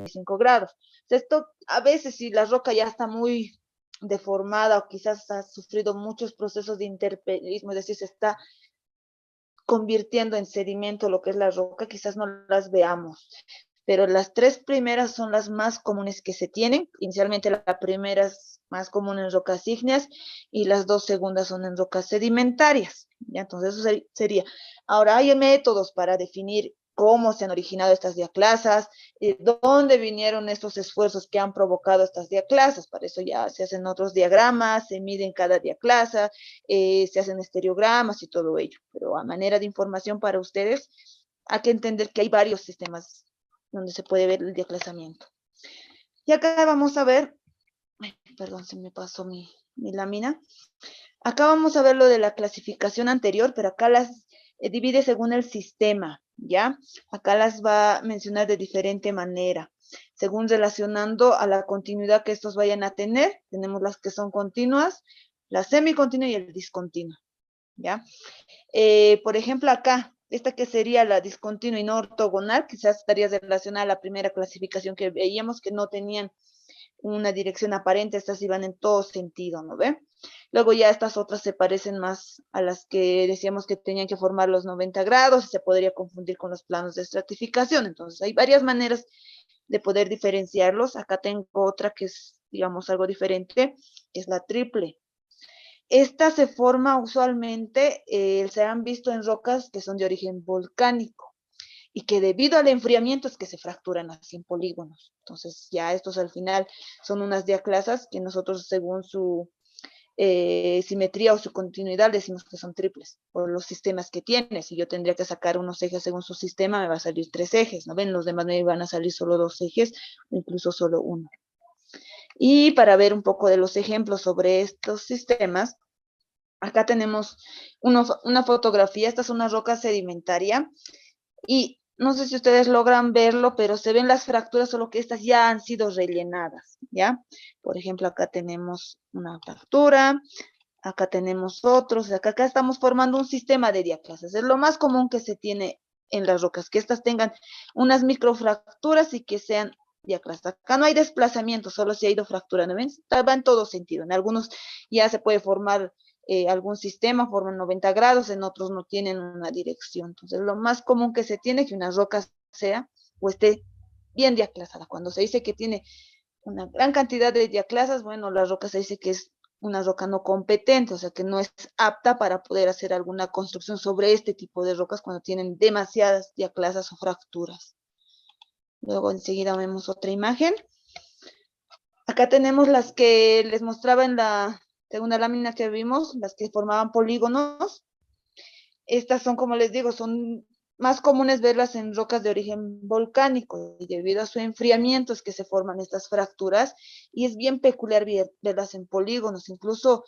45 grados. Esto, a veces, si la roca ya está muy deformada o quizás ha sufrido muchos procesos de intemperismo, es decir, se está convirtiendo en sedimento lo que es la roca, quizás no las veamos. Pero las tres primeras son las más comunes que se tienen. Inicialmente la primera es más común en rocas ígneas y las dos segundas son en rocas sedimentarias. ¿Ya? Entonces eso sería. Ahora hay métodos para definir cómo se han originado estas diaclasas, dónde vinieron estos esfuerzos que han provocado estas diaclasas. Para eso ya se hacen otros diagramas, se miden cada diaclasa, se hacen estereogramas y todo ello. Pero a manera de información para ustedes, hay que entender que hay varios sistemas donde se puede ver el diaclasamiento. Y acá vamos a ver, perdón, se me pasó mi lámina. Acá vamos a ver lo de la clasificación anterior, pero acá las divide según el sistema, ¿ya? Acá las va a mencionar de diferente manera, según relacionando a la continuidad que estos vayan a tener. Tenemos las que son continuas, la semicontinua y el discontinuo, ¿ya? Por ejemplo, acá, esta que sería la discontinua y no ortogonal, quizás estaría relacionada a la primera clasificación que veíamos, que no tenían una dirección aparente, estas iban en todo sentido, ¿no ve? Luego ya estas otras se parecen más a las que decíamos que tenían que formar los 90 grados y se podría confundir con los planos de estratificación. Entonces hay varias maneras de poder diferenciarlos. Acá tengo otra que es, digamos, algo diferente, que es la triple. Esta se forma usualmente, se han visto en rocas que son de origen volcánico y que debido al enfriamiento es que se fracturan así en polígonos. Entonces ya estos al final son unas diaclasas que nosotros según su simetría o su continuidad decimos que son triples por los sistemas que tiene. Si yo tendría que sacar unos ejes según su sistema, me va a salir 3 ejes, ¿no ven? Los demás me van a salir solo 2 ejes o incluso solo uno. Y para ver un poco de los ejemplos sobre estos sistemas, acá tenemos una fotografía. Esta es una roca sedimentaria y no sé si ustedes logran verlo, pero se ven las fracturas, solo que estas ya han sido rellenadas, ¿ya? Por ejemplo, acá tenemos una fractura, acá tenemos otros, acá estamos formando un sistema de diaclasas. Es lo más común que se tiene en las rocas, que estas tengan unas microfracturas y que sean diaclasas. Acá no hay desplazamiento, solo se ha ido fracturando, ¿ven? Va en todo sentido. En algunos ya se puede formar algún sistema, forman 90 grados, en otros no tienen una dirección. Entonces, lo más común que se tiene es que una roca sea o esté bien diaclasada. Cuando se dice que tiene una gran cantidad de diaclasas, bueno, la roca se dice que es una roca no competente, o sea, que no es apta para poder hacer alguna construcción sobre este tipo de rocas cuando tienen demasiadas diaclasas o fracturas. Luego enseguida vemos otra imagen. Acá tenemos las que les mostraba en la segunda lámina que vimos, las que formaban polígonos. Estas son, como les digo, son más comunes verlas en rocas de origen volcánico y debido a su enfriamiento es que se forman estas fracturas y es bien peculiar verlas en polígonos, incluso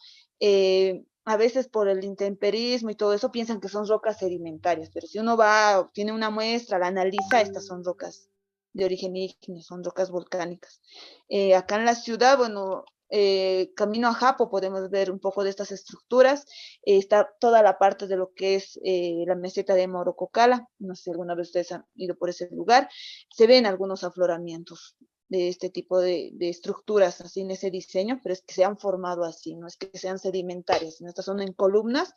a veces por el intemperismo y todo eso piensan que son rocas sedimentarias, pero si uno va, obtiene una muestra, la analiza, estas son rocas de origen ígneo, son rocas volcánicas. Acá en la ciudad, bueno, camino a Japo podemos ver un poco de estas estructuras. Está toda la parte de lo que es la meseta de Morococala, no sé si alguna vez ustedes han ido por ese lugar, se ven algunos afloramientos de este tipo de estructuras así en ese diseño, pero es que se han formado así, no es que sean sedimentarias, sino estas son en columnas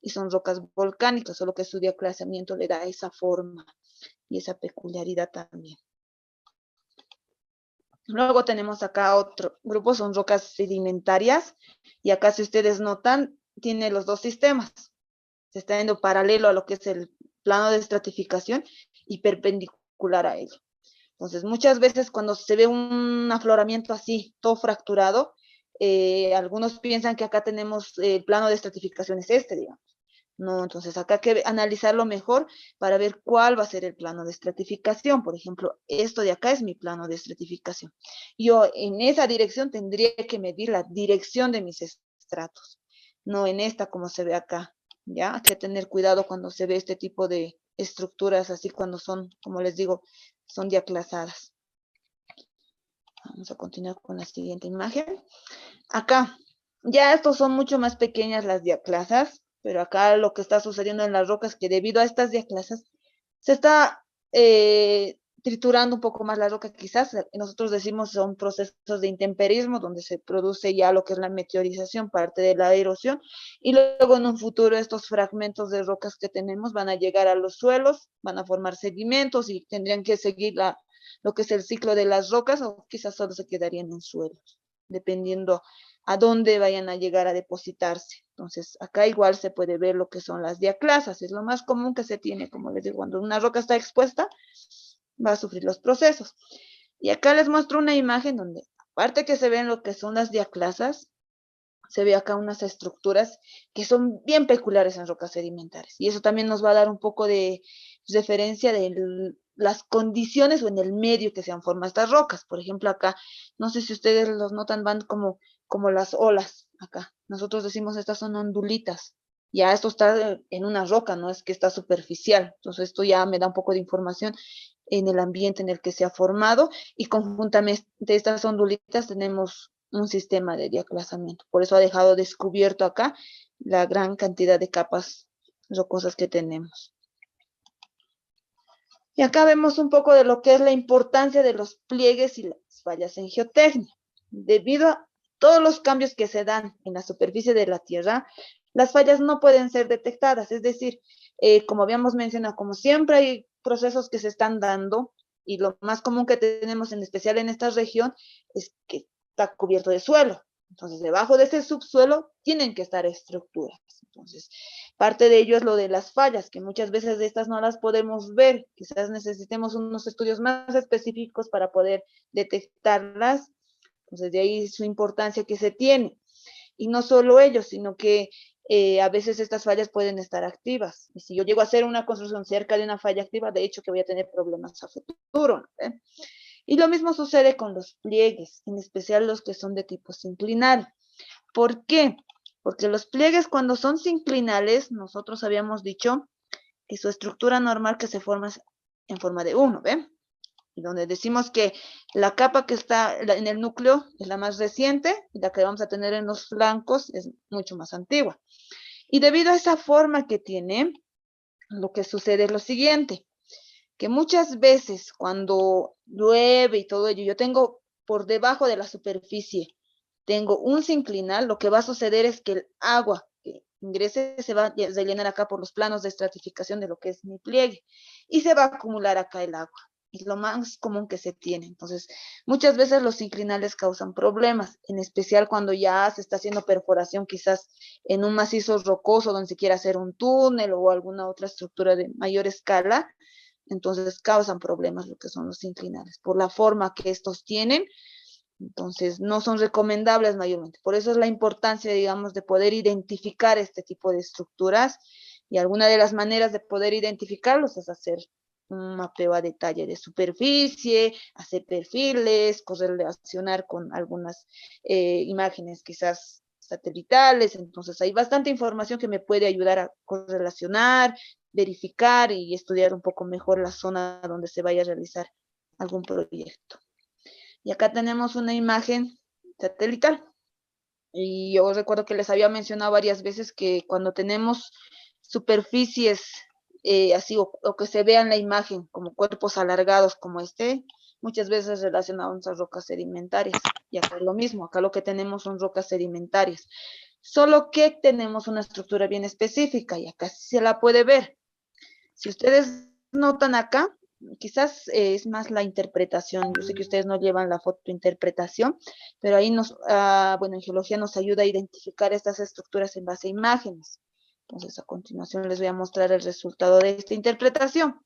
y son rocas volcánicas, solo que su diaclasamiento le da esa forma y esa peculiaridad también. Luego tenemos acá otro grupo, son rocas sedimentarias, y acá si ustedes notan, tiene los dos sistemas. Se está yendo paralelo a lo que es el plano de estratificación y perpendicular a ello. Entonces, muchas veces cuando se ve un afloramiento así, todo fracturado, algunos piensan que acá tenemos el plano de estratificación es este, digamos. No, entonces acá hay que analizarlo mejor para ver cuál va a ser el plano de estratificación. Por ejemplo, esto de acá es mi plano de estratificación. Yo en esa dirección tendría que medir la dirección de mis estratos, no en esta como se ve acá. ¿Ya? Hay que tener cuidado cuando se ve este tipo de estructuras, así cuando son, como les digo, son diaclasadas. Vamos a continuar con la siguiente imagen. Acá, ya estos son mucho más pequeñas las diaclasas, pero acá lo que está sucediendo en las rocas es que debido a estas diaclasas se está triturando un poco más la roca, quizás nosotros decimos son procesos de intemperismo, donde se produce ya lo que es la meteorización, parte de la erosión, y luego en un futuro estos fragmentos de rocas que tenemos van a llegar a los suelos, van a formar sedimentos y tendrían que seguir lo que es el ciclo de las rocas, o quizás solo se quedarían en suelos, dependiendo a dónde vayan a llegar a depositarse. Entonces, acá igual se puede ver lo que son las diaclasas, es lo más común que se tiene, como les digo, cuando una roca está expuesta, va a sufrir los procesos. Y acá les muestro una imagen donde, aparte que se ven lo que son las diaclasas, se ve acá unas estructuras que son bien peculiares en rocas sedimentarias. Y eso también nos va a dar un poco de referencia de las condiciones o en el medio que se han formado estas rocas. Por ejemplo, acá, no sé si ustedes los notan, van como las olas acá. Nosotros decimos estas son ondulitas. Ya esto está en una roca, no es que está superficial. Entonces esto ya me da un poco de información en el ambiente en el que se ha formado, y conjuntamente estas ondulitas tenemos un sistema de diaclasamiento. Por eso ha dejado descubierto acá la gran cantidad de capas rocosas que tenemos. Y acá vemos un poco de lo que es la importancia de los pliegues y las fallas en geotecnia. Debido a todos los cambios que se dan en la superficie de la Tierra, las fallas no pueden ser detectadas. Es decir, como habíamos mencionado, como siempre hay procesos que se están dando, y lo más común que tenemos, en especial en esta región, es que está cubierto de suelo. Entonces, debajo de ese subsuelo tienen que estar estructuras. Entonces, parte de ello es lo de las fallas, que muchas veces de estas no las podemos ver. Quizás necesitemos unos estudios más específicos para poder detectarlas. Entonces, de ahí su importancia que se tiene. Y no solo ello, sino que a veces estas fallas pueden estar activas. Y si yo llego a hacer una construcción cerca de una falla activa, de hecho que voy a tener problemas a futuro, ¿no? Y lo mismo sucede con los pliegues, en especial los que son de tipo sinclinal. ¿Por qué? Porque los pliegues, cuando son sinclinales, nosotros habíamos dicho que su estructura normal que se forma es en forma de 1, ¿ven? Y donde decimos que la capa que está en el núcleo es la más reciente, y la que vamos a tener en los flancos es mucho más antigua. Y debido a esa forma que tiene, lo que sucede es lo siguiente, que muchas veces cuando llueve y todo ello, yo tengo por debajo de la superficie, tengo un sinclinal, lo que va a suceder es que el agua que ingrese se va a rellenar acá por los planos de estratificación de lo que es mi pliegue, y se va a acumular acá el agua. Es lo más común que se tiene. Entonces, muchas veces los sinclinales causan problemas, en especial cuando ya se está haciendo perforación, quizás en un macizo rocoso donde se quiera hacer un túnel o alguna otra estructura de mayor escala. Entonces causan problemas lo que son los sinclinales, por la forma que estos tienen. Entonces no son recomendables mayormente. Por eso es la importancia, digamos, de poder identificar este tipo de estructuras, y alguna de las maneras de poder identificarlos es hacer un mapeo a detalle de superficie, hacer perfiles, correlacionar con algunas imágenes quizás satelitales. Entonces hay bastante información que me puede ayudar a correlacionar, verificar y estudiar un poco mejor la zona donde se vaya a realizar algún proyecto. Y acá tenemos una imagen satelital. Y yo recuerdo que les había mencionado varias veces que cuando tenemos superficies así, o que se vea en la imagen como cuerpos alargados como este, muchas veces relacionados a rocas sedimentarias. Y acá es lo mismo, acá lo que tenemos son rocas sedimentarias. Solo que tenemos una estructura bien específica, y acá sí se la puede ver. Si ustedes notan acá, quizás es más la interpretación. Yo sé que ustedes no llevan la fotointerpretación, pero ahí bueno, en geología nos ayuda a identificar estas estructuras en base a imágenes. Entonces, a continuación les voy a mostrar el resultado de esta interpretación.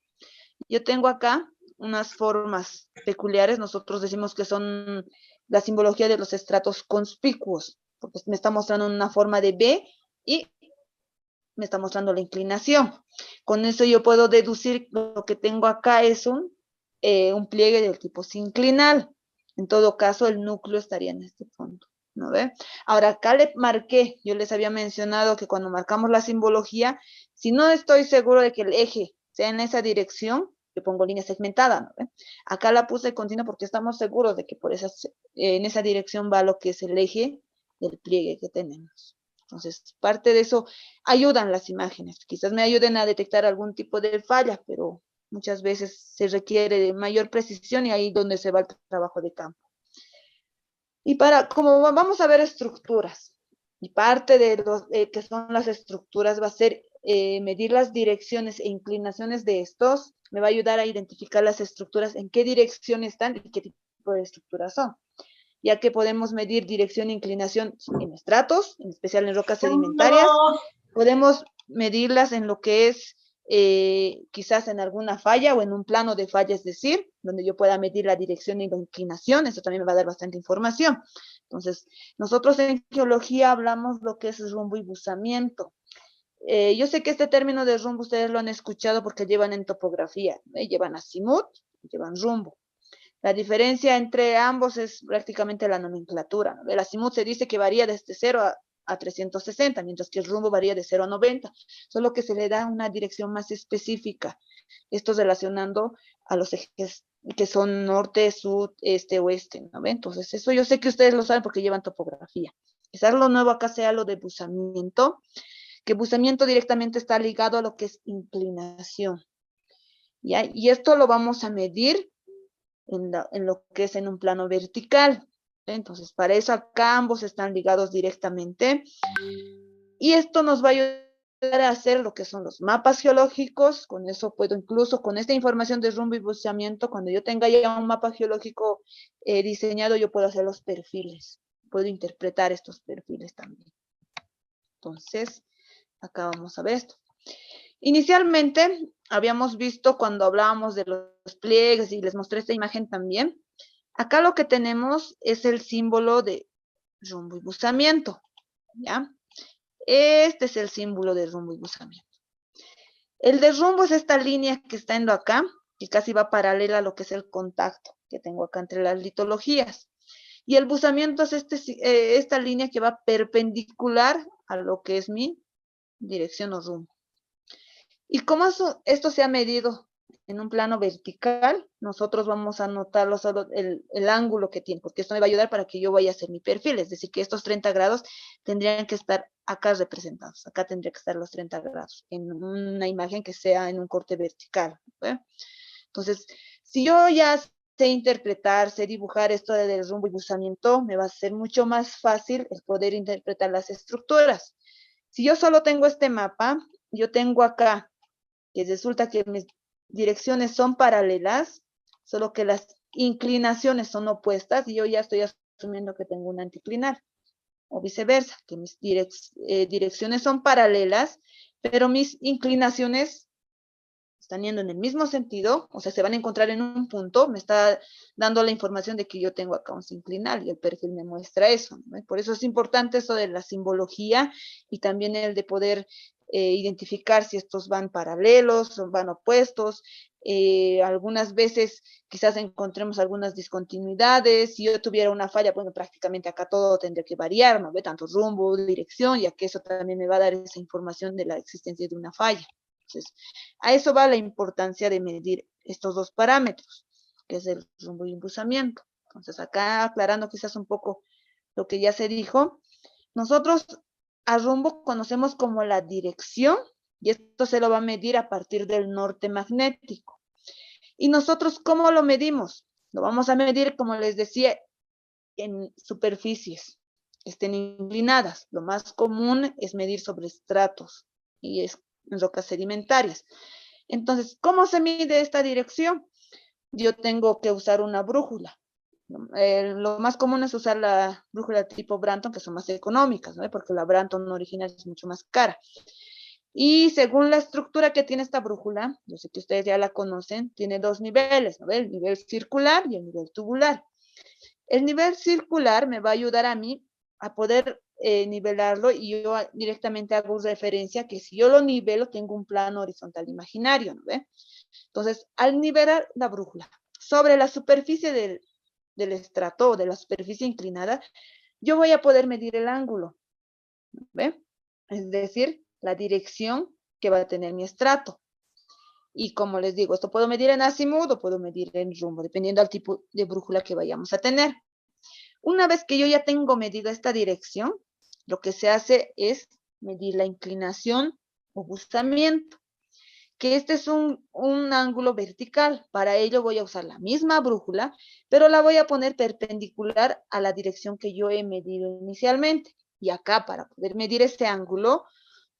Yo tengo acá unas formas peculiares. Nosotros decimos que son la simbología de los estratos conspicuos, porque me está mostrando una forma de B y me está mostrando la inclinación. Con eso yo puedo deducir lo que tengo acá es un pliegue del tipo sinclinal. En todo caso, el núcleo estaría en este punto, ¿no ve? Ahora, acá le marqué, yo les había mencionado que cuando marcamos la simbología, si no estoy seguro de que el eje sea en esa dirección, yo pongo línea segmentada, ¿no ve? Acá la puse continua porque estamos seguros de que en esa dirección va lo que es el eje del pliegue que tenemos. Entonces, parte de eso ayudan las imágenes. Quizás me ayuden a detectar algún tipo de falla, pero muchas veces se requiere de mayor precisión y ahí donde se va el trabajo de campo. Y como vamos a ver estructuras, y parte de los que son las estructuras va a ser medir las direcciones e inclinaciones de estos, me va a ayudar a identificar las estructuras, en qué dirección están y qué tipo de estructuras son, ya que podemos medir dirección e inclinación en estratos, en especial en rocas sedimentarias, podemos medirlas en lo que es quizás en alguna falla o en un plano de falla, es decir, donde yo pueda medir la dirección y la inclinación, eso también me va a dar bastante información. Entonces, nosotros en geología hablamos lo que es rumbo y buzamiento. Yo sé que este término de rumbo ustedes lo han escuchado porque llevan en topografía, llevan azimut, llevan rumbo. La diferencia entre ambos es prácticamente la nomenclatura, ¿no? El azimut se dice que varía desde 0 a 360, mientras que el rumbo varía de 0 a 90, solo que se le da una dirección más específica, esto relacionando a los ejes que son norte, sur, este, oeste, ¿no? Entonces, eso yo sé que ustedes lo saben porque llevan topografía. Quizás lo nuevo acá sea lo de buzamiento, que buzamiento directamente está ligado a lo que es inclinación, ¿ya? Y esto lo vamos a medir en lo que es en un plano vertical. Entonces, para eso acá ambos están ligados directamente. Y esto nos va a ayudar a hacer lo que son los mapas geológicos. Con eso puedo incluso, con esta información de rumbo y buceamiento, cuando yo tenga ya un mapa geológico diseñado, yo puedo hacer los perfiles. Puedo interpretar estos perfiles también. Entonces, acá vamos a ver esto. Inicialmente, habíamos visto cuando hablábamos de los pliegues y les mostré esta imagen también. Acá lo que tenemos es el símbolo de rumbo y buzamiento, ¿ya? Este es el símbolo de rumbo y buzamiento. El de rumbo es esta línea que está en acá, que casi va paralela a lo que es el contacto que tengo acá entre las litologías. Y el buzamiento es esta línea que va perpendicular a lo que es mi dirección o rumbo. Y como esto se ha medido en un plano vertical, nosotros vamos a anotarlo solo el ángulo que tiene, porque esto me va a ayudar para que yo vaya a hacer mi perfil, es decir, que estos 30 grados tendrían que estar acá representados, acá tendría que estar los 30 grados, en una imagen que sea en un corte vertical, ¿eh? Entonces, si yo ya sé interpretar, sé dibujar esto del rumbo y buzamiento, me va a ser mucho más fácil el poder interpretar las estructuras. Si yo solo tengo este mapa, yo tengo acá que resulta que mis direcciones son paralelas, solo que las inclinaciones son opuestas y yo ya estoy asumiendo que tengo un anticlinal, o viceversa, que mis direcciones son paralelas, pero mis inclinaciones están yendo en el mismo sentido, o sea, se van a encontrar en un punto, me está dando la información de que yo tengo acá un sinclinal y el perfil me muestra eso, ¿no? Por eso es importante eso de la simbología y también el de poder identificar si estos van paralelos o van opuestos. Algunas veces quizás encontremos algunas discontinuidades. Si yo tuviera una falla, bueno, prácticamente acá todo tendría que variar, ¿no ve? Tanto rumbo, dirección, ya que eso también me va a dar esa información de la existencia de una falla. Entonces, a eso va la importancia de medir estos dos parámetros, que es el rumbo y impulsamiento. Entonces, acá aclarando quizás un poco lo que ya se dijo, nosotros a rumbo conocemos como la dirección, y esto se lo va a medir a partir del norte magnético. ¿Y nosotros cómo lo medimos? Lo vamos a medir, como les decía, en superficies que estén inclinadas. Lo más común es medir sobre estratos y es en rocas sedimentarias. Entonces, ¿cómo se mide esta dirección? Yo tengo que usar una brújula. Lo más común es usar la brújula tipo Branton, que son más económicas, ¿no? Porque la Branton original es mucho más cara. Y según la estructura que tiene esta brújula, yo sé que ustedes ya la conocen, tiene dos niveles, ¿no? El nivel circular y el nivel tubular. El nivel circular me va a ayudar a mí a poder nivelarlo y yo directamente hago referencia que si yo lo nivelo tengo un plano horizontal imaginario, ¿no ve? Entonces, al nivelar la brújula sobre la superficie del estrato o de la superficie inclinada, yo voy a poder medir el ángulo, ¿no ve? Es decir, la dirección que va a tener mi estrato. Y como les digo, esto puedo medir en azimut o puedo medir en rumbo, dependiendo del tipo de brújula que vayamos a tener. Una vez que yo ya tengo medida esta dirección, lo que se hace es medir la inclinación o buzamiento. que este es un ángulo vertical. Para ello voy a usar la misma brújula, pero la voy a poner perpendicular a la dirección que yo he medido inicialmente. Y acá, para poder medir este ángulo,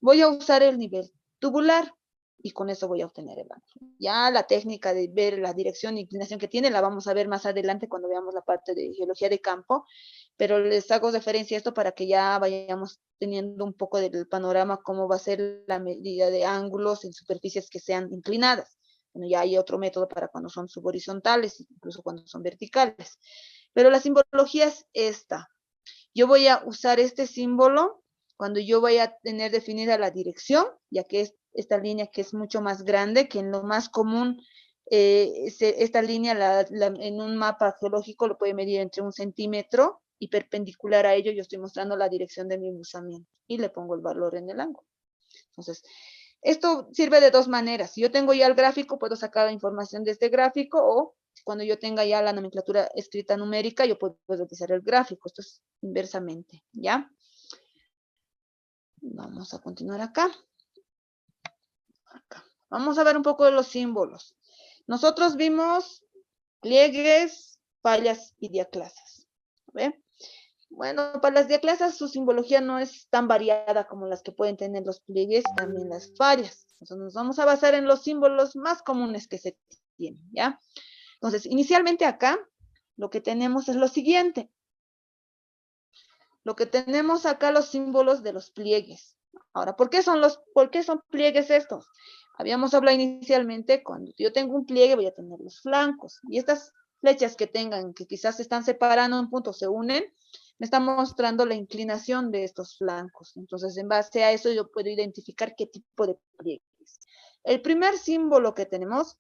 voy a usar el nivel tubular y con eso voy a obtener el ángulo. Ya la técnica de ver la dirección e inclinación que tiene la vamos a ver más adelante cuando veamos la parte de geología de campo, pero les hago referencia a esto para que ya vayamos teniendo un poco del panorama cómo va a ser la medida de ángulos en superficies que sean inclinadas. Bueno, ya hay otro método para cuando son subhorizontales, incluso cuando son verticales. Pero la simbología es esta. Yo voy a usar este símbolo cuando yo voy a tener definida la dirección, ya que es esta línea que es mucho más grande, que en lo más común, esta línea en un mapa geológico lo puede medir entre 1 centímetro y perpendicular a ello yo estoy mostrando la dirección de mi embusamiento y le pongo el valor en el ángulo. Entonces, esto sirve de dos maneras. Si yo tengo ya el gráfico, puedo sacar la información de este gráfico o cuando yo tenga ya la nomenclatura escrita numérica, yo puedo utilizar el gráfico. Esto es inversamente, ¿ya? Vamos a continuar acá. Vamos a ver un poco de los símbolos. Nosotros vimos pliegues, fallas y diaclasas. ¿Ve? Bueno, para las diaclasas su simbología no es tan variada como las que pueden tener los pliegues y también las fallas. Entonces nos vamos a basar en los símbolos más comunes que se tienen, ¿ya? Entonces, inicialmente acá, lo que tenemos es lo siguiente. Lo que tenemos acá, los símbolos de los pliegues. Ahora, ¿por qué son pliegues estos? Habíamos hablado inicialmente, cuando yo tengo un pliegue voy a tener los flancos. Y estas flechas que tengan, que quizás se están separando en punto, se unen, me están mostrando la inclinación de estos flancos. Entonces, en base a eso, yo puedo identificar qué tipo de pliegue es. El primer símbolo que tenemos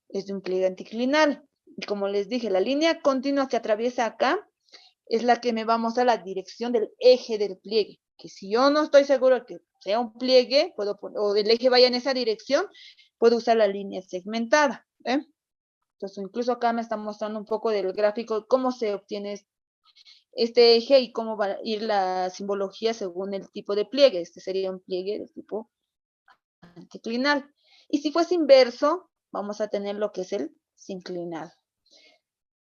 es de un pliegue anticlinal. Y como les dije, la línea continua que atraviesa acá es la que me va a mostrar la dirección del eje del pliegue. Que si yo no estoy seguro de que sea un pliegue, o el eje vaya en esa dirección, puedo usar la línea segmentada. Entonces, incluso acá me está mostrando un poco del gráfico cómo se obtiene este eje y cómo va a ir la simbología según el tipo de pliegue. Este sería un pliegue de tipo anticlinal. Y si fuese inverso, vamos a tener lo que es el sinclinal.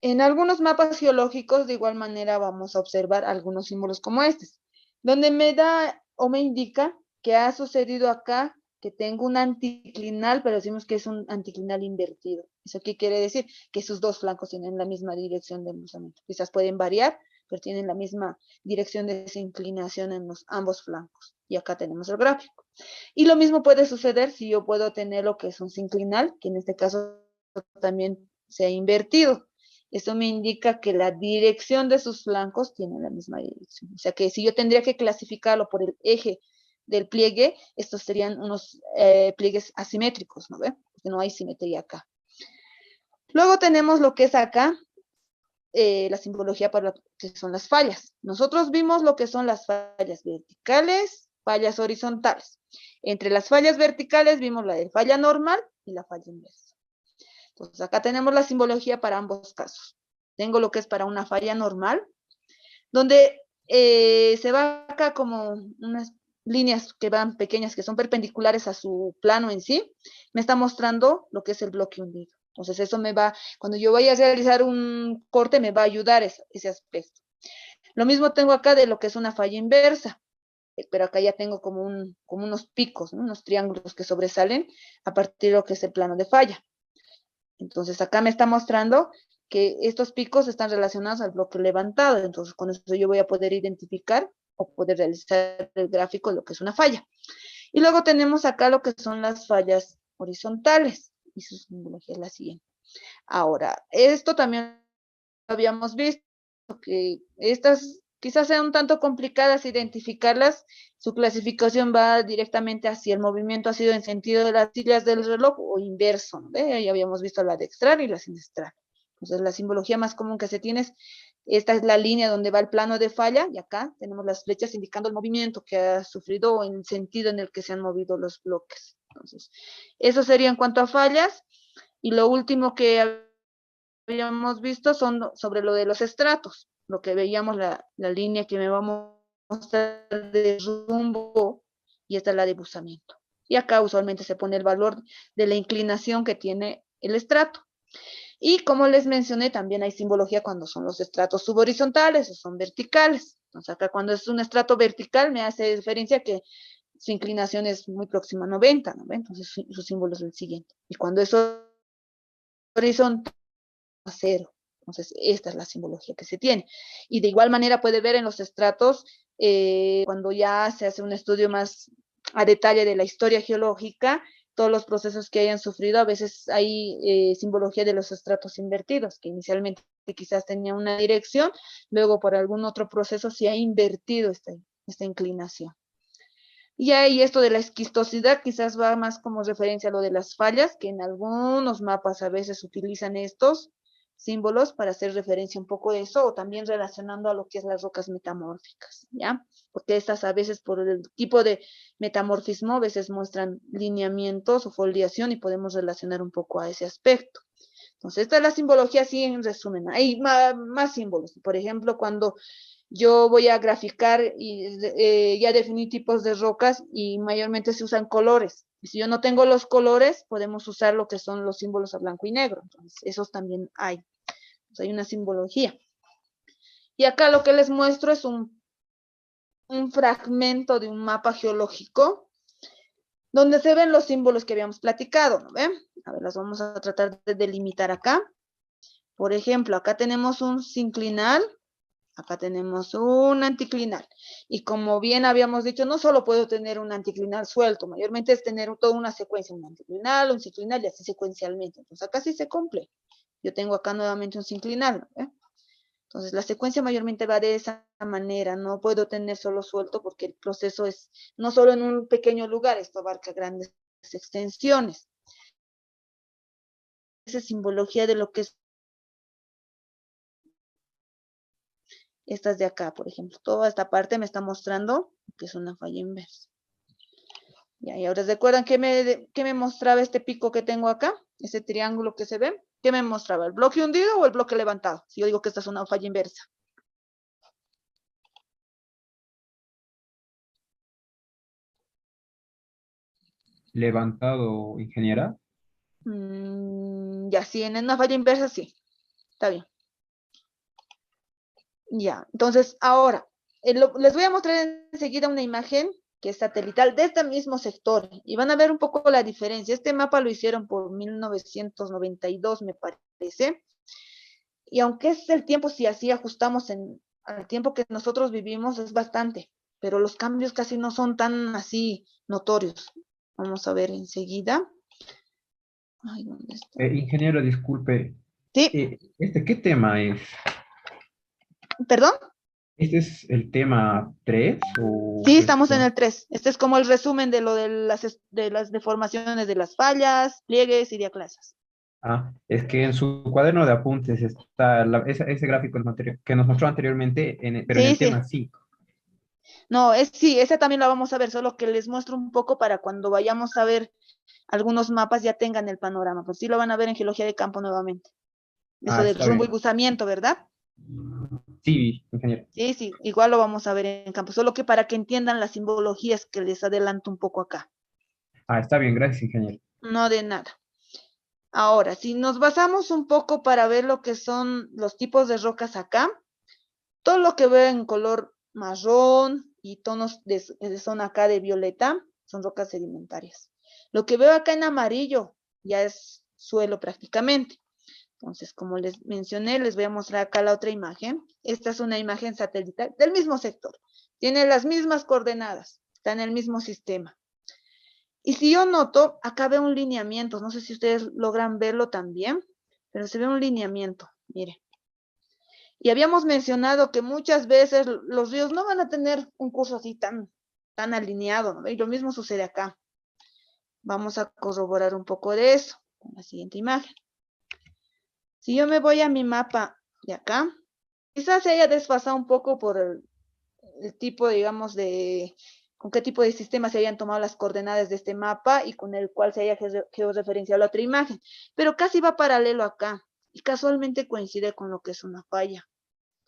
En algunos mapas geológicos, de igual manera, vamos a observar algunos símbolos como estos, donde me da o me indica que ha sucedido acá que tengo un anticlinal, pero decimos que es un anticlinal invertido. ¿Eso qué quiere decir? Que sus dos flancos tienen la misma dirección de embusamiento. Quizás pueden variar, pero tienen la misma dirección de desinclinación en ambos flancos. Y acá tenemos el gráfico. Y lo mismo puede suceder si yo puedo tener lo que es un sinclinal, que en este caso también sea invertido. Eso me indica que la dirección de sus flancos tiene la misma dirección. O sea que si yo tendría que clasificarlo por el eje del pliegue, estos serían unos pliegues asimétricos, ¿no ve? Porque no hay simetría acá. Luego tenemos lo que es acá, la simbología para lo que son las fallas. Nosotros vimos lo que son las fallas verticales, fallas horizontales. Entre las fallas verticales vimos la de falla normal y la falla inversa. Entonces acá tenemos la simbología para ambos casos. Tengo lo que es para una falla normal, donde se va acá como unas líneas que van pequeñas, que son perpendiculares a su plano en sí, me está mostrando lo que es el bloque hundido. Entonces eso me va, cuando yo vaya a realizar un corte, me va a ayudar ese aspecto. Lo mismo tengo acá de lo que es una falla inversa, pero acá ya tengo como unos picos, ¿no? Unos triángulos que sobresalen a partir de lo que es el plano de falla. Entonces acá me está mostrando que estos picos están relacionados al bloque levantado. Entonces con eso yo voy a poder identificar o poder realizar el gráfico de lo que es una falla. Y luego tenemos acá lo que son las fallas horizontales. Y su simbología es la siguiente. Ahora, esto también lo habíamos visto, que estas quizás sean un tanto complicadas identificarlas. Su clasificación va directamente hacia el movimiento, ha sido en sentido de las sillas del reloj o inverso, ¿no? Ahí habíamos visto la dextral y la sinestral. Entonces, la simbología más común que se tiene es, esta es la línea donde va el plano de falla, y acá tenemos las flechas indicando el movimiento que ha sufrido en el sentido en el que se han movido los bloques. Entonces, eso sería en cuanto a fallas. Y lo último que habíamos visto son sobre lo de los estratos, lo que veíamos la línea que me va a mostrar de rumbo y esta es la de buzamiento. Y acá usualmente se pone el valor de la inclinación que tiene el estrato. Y como les mencioné, también hay simbología cuando son los estratos subhorizontales o son verticales. Entonces acá cuando es un estrato vertical me hace referencia que su inclinación es muy próxima a 90, ¿no? Entonces su símbolo es el siguiente. Y cuando es horizontal, a 0. Entonces esta es la simbología que se tiene. Y de igual manera puede ver en los estratos, cuando ya se hace un estudio más a detalle de la historia geológica, todos los procesos que hayan sufrido, a veces hay simbología de los estratos invertidos, que inicialmente quizás tenía una dirección, luego por algún otro proceso se ha invertido esta inclinación. Y ahí esto de la esquistosidad quizás va más como referencia a lo de las fallas, que en algunos mapas a veces utilizan estos símbolos para hacer referencia un poco de eso, o también relacionando a lo que es las rocas metamórficas, ¿ya? Porque estas a veces por el tipo de metamorfismo a veces muestran lineamientos o foliación y podemos relacionar un poco a ese aspecto. Entonces, esta es la simbología así en resumen. Hay más símbolos. Por ejemplo, cuando yo voy a graficar y ya definir tipos de rocas y mayormente se usan colores. Y si yo no tengo los colores, podemos usar lo que son los símbolos a blanco y negro. Entonces, esos también hay. Entonces, hay una simbología. Y acá lo que les muestro es un fragmento de un mapa geológico donde se ven los símbolos que habíamos platicado, ¿no ven? A ver, las vamos a tratar de delimitar acá. Por ejemplo, acá tenemos un sinclinal, acá tenemos un anticlinal. Y como bien habíamos dicho, no solo puedo tener un anticlinal suelto, mayormente es tener toda una secuencia, un anticlinal, un sinclinal y así secuencialmente. Entonces acá sí se cumple. Yo tengo acá nuevamente un sinclinal, ¿no? Entonces la secuencia mayormente va de esa manera, no puedo tener solo suelto porque el proceso es no solo en un pequeño lugar, esto abarca grandes extensiones. Esa simbología de lo que es estas de acá, por ejemplo. Toda esta parte me está mostrando que es una falla inversa. Ya, y ahora recuerdan que me mostraba este pico que tengo acá, ese triángulo que se ve. ¿Qué me mostraba? ¿El bloque hundido o el bloque levantado? Si yo digo que esta es una falla inversa. Levantado, ingeniera. Ya, sí, en una falla inversa sí. Está bien. Ya, entonces ahora, les voy a mostrar enseguida una imagen que es satelital de este mismo sector y van a ver un poco la diferencia. Este mapa lo hicieron por 1992, me parece, y aunque es el tiempo, si así ajustamos al tiempo que nosotros vivimos, es bastante, pero los cambios casi no son tan así notorios. Vamos a ver enseguida. Ay, ¿dónde está? Ingeniero, disculpe. Sí, ¿Qué tema es? perdón. ¿Este es el tema 3 o Sí, es estamos en tema? el 3. Este es como el resumen de lo de las deformaciones de las fallas, pliegues y diaclasas. Ah, es que en su cuaderno de apuntes está ese gráfico que nos mostró anteriormente, pero en Sí, el sí. tema 5. No, sí, esa también la vamos a ver, solo que les muestro un poco para cuando vayamos a ver algunos mapas ya tengan el panorama, pues sí lo van a ver en geología de campo nuevamente. Eso Ah, del está rumbo y bien. buzamiento, ¿verdad? Sí, ingeniero. Sí, sí, igual lo vamos a ver en campo, solo que para que entiendan las simbologías que les adelanto un poco acá. Ah, está bien, gracias, ingeniero. No de nada. Ahora, si nos basamos un poco para ver lo que son los tipos de rocas acá, todo lo que veo en color marrón y tonos de zona acá de violeta son rocas sedimentarias. Lo que veo acá en amarillo ya es suelo prácticamente. Entonces, como les mencioné, les voy a mostrar acá la otra imagen. Esta es una imagen satelital del mismo sector. Tiene las mismas coordenadas, está en el mismo sistema. Y si yo noto, acá veo un lineamiento, no sé si ustedes logran verlo también, pero se ve un lineamiento, mire. Y habíamos mencionado que muchas veces los ríos no van a tener un curso así tan alineado, ¿no? Y lo mismo sucede acá. Vamos a corroborar un poco de eso con la siguiente imagen. Si yo me voy a mi mapa de acá, quizás se haya desfasado un poco por el tipo, digamos, con qué tipo de sistema se hayan tomado las coordenadas de este mapa y con el cual se haya georreferenciado la otra imagen. Pero casi va paralelo acá y casualmente coincide con lo que es una falla.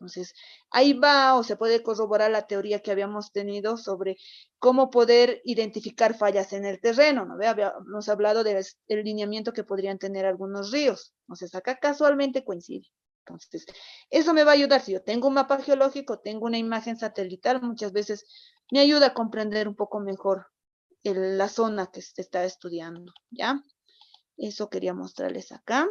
Entonces, ahí va o se puede corroborar la teoría que habíamos tenido sobre cómo poder identificar fallas en el terreno, ¿no? Habíamos hablado del lineamiento que podrían tener algunos ríos. Entonces, acá casualmente coincide. Entonces, eso me va a ayudar. Si yo tengo un mapa geológico, tengo una imagen satelital, muchas veces me ayuda a comprender un poco mejor la zona que se está estudiando, ¿ya? Eso quería mostrarles acá.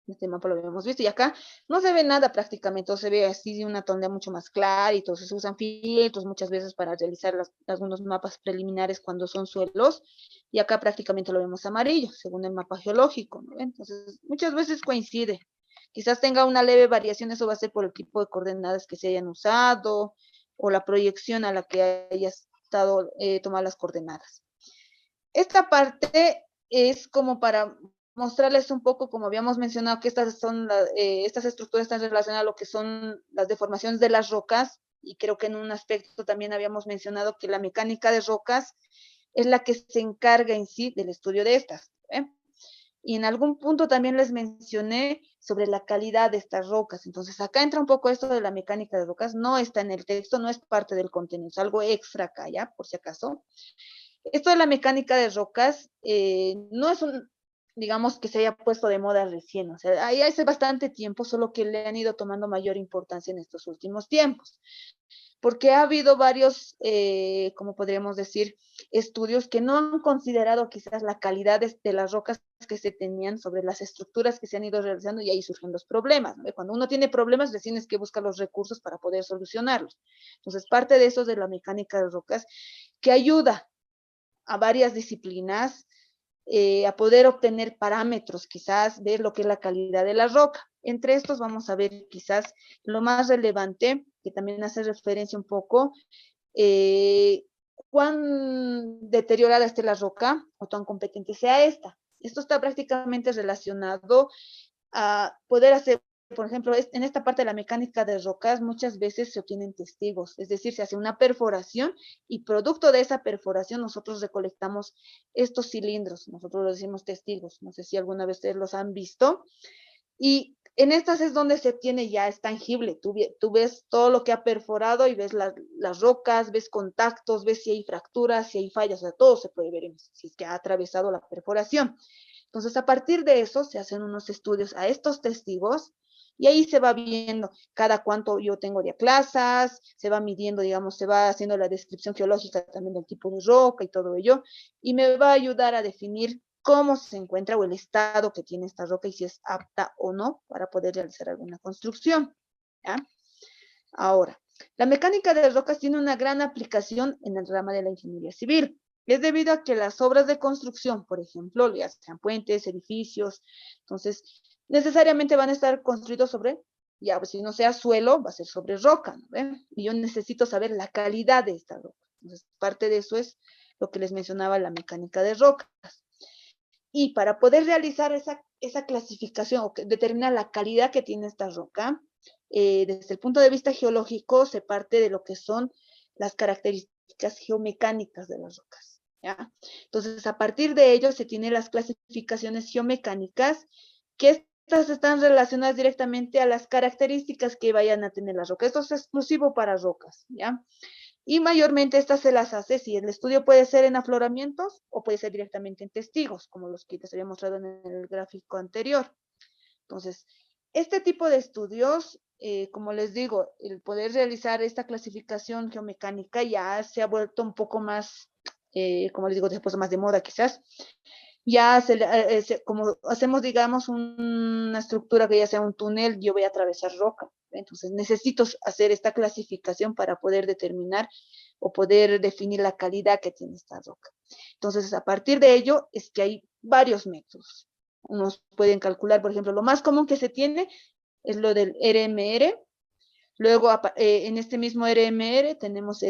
Este mapa lo habíamos visto y acá no se ve nada prácticamente, todo se ve así de una tonalidad mucho más clara y entonces se usan filtros muchas veces para realizar algunos mapas preliminares cuando son suelos y acá prácticamente lo vemos amarillo, según el mapa geológico, ¿no? Entonces muchas veces coincide, quizás tenga una leve variación, eso va a ser por el tipo de coordenadas que se hayan usado o la proyección a la que haya estado tomar las coordenadas. Esta parte es como para mostrarles un poco, como habíamos mencionado, que estas estructuras están relacionadas a lo que son las deformaciones de las rocas, y creo que en un aspecto también habíamos mencionado que la mecánica de rocas es la que se encarga en sí del estudio de estas. Y en algún punto también les mencioné sobre la calidad de estas rocas. Entonces, acá entra un poco esto de la mecánica de rocas, no está en el texto, no es parte del contenido, es algo extra acá, ¿ya? Por si acaso. Esto de la mecánica de rocas no es digamos, que se haya puesto de moda recién, o sea, ahí hace bastante tiempo, solo que le han ido tomando mayor importancia en estos últimos tiempos, porque ha habido varios, como podríamos decir, estudios que no han considerado quizás la calidad de las rocas que se tenían sobre las estructuras que se han ido realizando y ahí surgen los problemas, ¿no? Cuando uno tiene problemas, recién es que busca los recursos para poder solucionarlos. Entonces, parte de eso es de la mecánica de rocas que ayuda a varias disciplinas a poder obtener parámetros, quizás ver lo que es la calidad de la roca. Entre estos vamos a ver quizás lo más relevante, que también hace referencia un poco, cuán deteriorada esté la roca o cuán competente sea esta. Esto está prácticamente relacionado a poder hacer, por ejemplo, en esta parte de la mecánica de rocas, muchas veces se obtienen testigos, es decir, se hace una perforación y producto de esa perforación nosotros recolectamos estos cilindros, nosotros los decimos testigos, no sé si alguna vez ustedes los han visto, y en estas es donde se obtiene ya, es tangible, tú ves todo lo que ha perforado y ves las rocas, ves contactos, ves si hay fracturas, si hay fallas, o sea, todo se puede ver si es que ha atravesado la perforación. Entonces, a partir de eso, se hacen unos estudios a estos testigos y ahí se va viendo cada cuánto yo tengo de clasas, se va midiendo, digamos, se va haciendo la descripción geológica también del tipo de roca y todo ello, y me va a ayudar a definir cómo se encuentra o el estado que tiene esta roca y si es apta o no para poder realizar alguna construcción. ¿Ya? Ahora, la mecánica de rocas tiene una gran aplicación en el rama de la ingeniería civil. Es debido a que las obras de construcción, por ejemplo, ya sean puentes, edificios, entonces necesariamente van a estar construidos sobre, ya pues si no sea suelo, va a ser sobre roca, ¿no? Y yo necesito saber la calidad de esta roca. Entonces, parte de eso es lo que les mencionaba, la mecánica de rocas. Y para poder realizar esa clasificación o determinar la calidad que tiene esta roca, desde el punto de vista geológico se parte de lo que son las características geomecánicas de las rocas. ¿Ya? Entonces, a partir de ello se tienen las clasificaciones geomecánicas, que estas están relacionadas directamente a las características que vayan a tener las rocas. Esto es exclusivo para rocas, ¿ya? Y mayormente estas se las hace, si el estudio puede ser en afloramientos o puede ser directamente en testigos, como los que les había mostrado en el gráfico anterior. Entonces, este tipo de estudios, como les digo, el poder realizar esta clasificación geomecánica ya se ha vuelto un poco más, como les digo, después más de moda quizás, ya como hacemos, digamos, una estructura que ya sea un túnel, yo voy a atravesar roca. Entonces necesito hacer esta clasificación para poder determinar o poder definir la calidad que tiene esta roca. Entonces, a partir de ello es que hay varios métodos. Unos pueden calcular, por ejemplo, lo más común que se tiene es lo del RMR. Luego, en este mismo RMR tenemos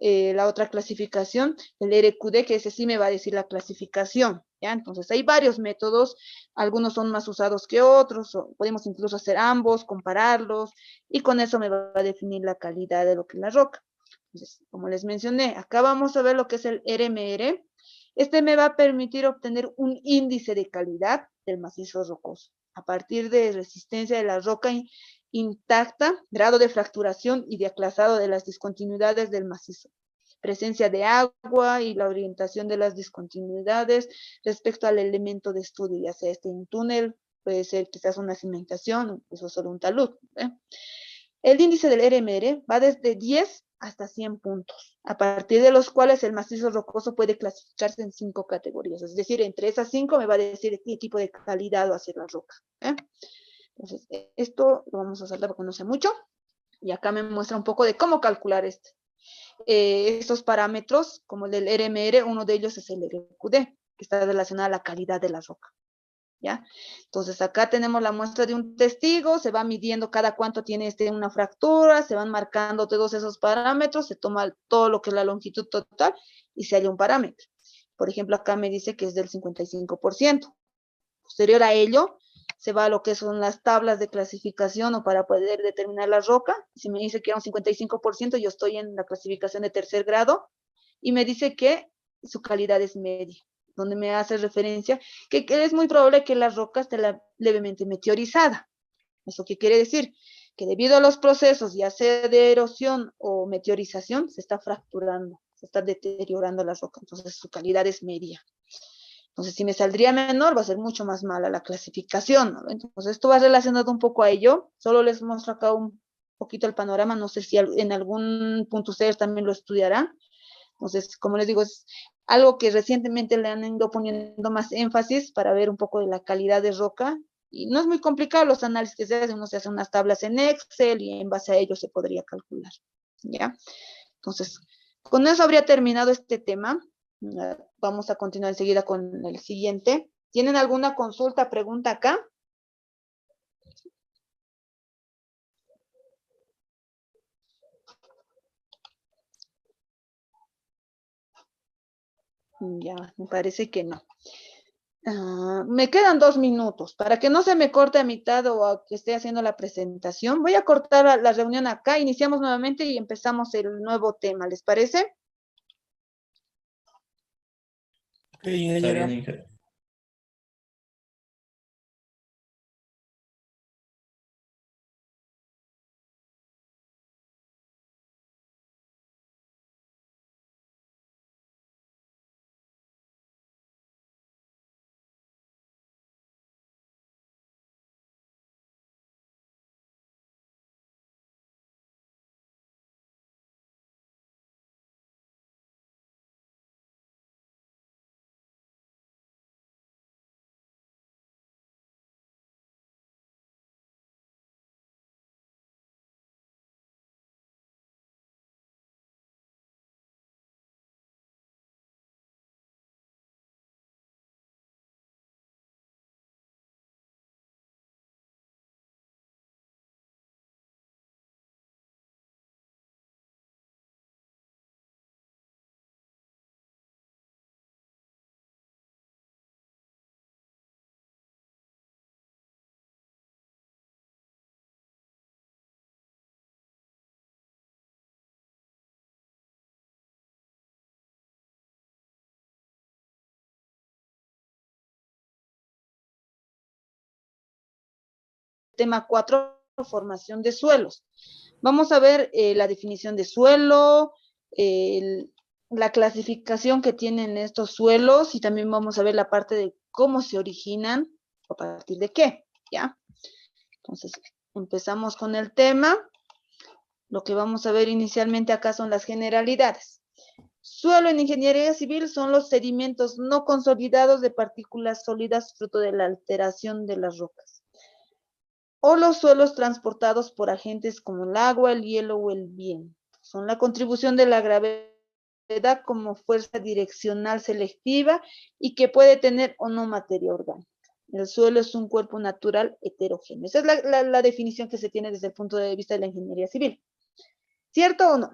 la otra clasificación, el RQD, que ese sí me va a decir la clasificación, ¿ya? Entonces, hay varios métodos, algunos son más usados que otros, podemos incluso hacer ambos, compararlos, y con eso me va a definir la calidad de lo que es la roca. Entonces, como les mencioné, acá vamos a ver lo que es el RMR. Este me va a permitir obtener un índice de calidad del macizo rocoso. a partir de resistencia de la roca intacta, grado de fracturación y de aclasado de las discontinuidades del macizo, presencia de agua y la orientación de las discontinuidades respecto al elemento de estudio, ya sea un túnel, puede ser quizás una cimentación o solo un talud. El índice del RMR va desde 10 hasta 100 puntos, a partir de los cuales el macizo rocoso puede clasificarse en 5 categorías. Es decir, entre esas 5 me va a decir qué tipo de calidad va a ser la roca. Entonces, esto lo vamos a saltar porque no sé mucho. Y acá me muestra un poco de cómo calcular estos parámetros, como el del RMR, uno de ellos es el RQD, que está relacionado a la calidad de la roca. ¿Ya? Entonces acá tenemos la muestra de un testigo, se va midiendo cada cuánto tiene una fractura, se van marcando todos esos parámetros, se toma todo lo que es la longitud total y se halla un parámetro. Por ejemplo, acá me dice que es del 55%. Posterior a ello, se va a lo que son las tablas de clasificación o para poder determinar la roca. Si me dice que era un 55%, yo estoy en la clasificación de tercer grado y me dice que su calidad es media, donde me hace referencia que es muy probable que la roca esté levemente meteorizada. ¿Eso qué quiere decir? Que debido a los procesos, ya sea de erosión o meteorización, se está fracturando, se está deteriorando la roca, entonces su calidad es media. Entonces, si me saldría menor, va a ser mucho más mala la clasificación, ¿no? Entonces, esto va relacionado un poco a ello. Solo les muestro acá un poquito el panorama. No sé si en algún punto ustedes también lo estudiarán. Entonces, como les digo, es algo que recientemente le han ido poniendo más énfasis para ver un poco de la calidad de roca. Y no es muy complicado los análisis que se hacen. Uno se hace unas tablas en Excel y en base a ello se podría calcular. ¿Ya? Entonces, con eso habría terminado este tema. Vamos a continuar enseguida con el siguiente. ¿Tienen alguna consulta, pregunta acá? Ya, me parece que no. Me quedan 2 minutos. Para que no se me corte a mitad o a que esté haciendo la presentación, voy a cortar la reunión acá. Iniciamos nuevamente y empezamos el nuevo tema. ¿Les parece? Ok, ingeniera. Tema 4, formación de suelos. Vamos a ver la definición de suelo, la clasificación que tienen estos suelos y también vamos a ver la parte de cómo se originan, a partir de qué, ¿ya? Entonces, empezamos con el tema. Lo que vamos a ver inicialmente acá son las generalidades. Suelo en ingeniería civil son los sedimentos no consolidados de partículas sólidas fruto de la alteración de las rocas, o los suelos transportados por agentes como el agua, el hielo o el viento. Son la contribución de la gravedad como fuerza direccional selectiva y que puede tener o no materia orgánica. El suelo es un cuerpo natural heterogéneo. Esa es la definición que se tiene desde el punto de vista de la ingeniería civil. ¿Cierto o no?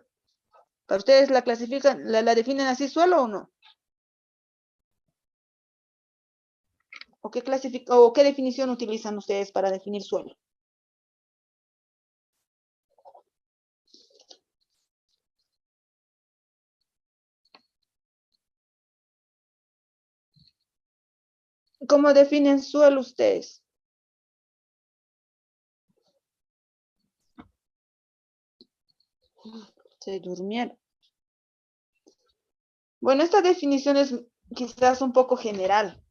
¿Para ustedes la clasifican, la definen así, suelo o no? ¿O qué definición utilizan ustedes para definir suelo? ¿Cómo definen suelo ustedes? Se durmieron. Bueno, esta definición es quizás un poco general.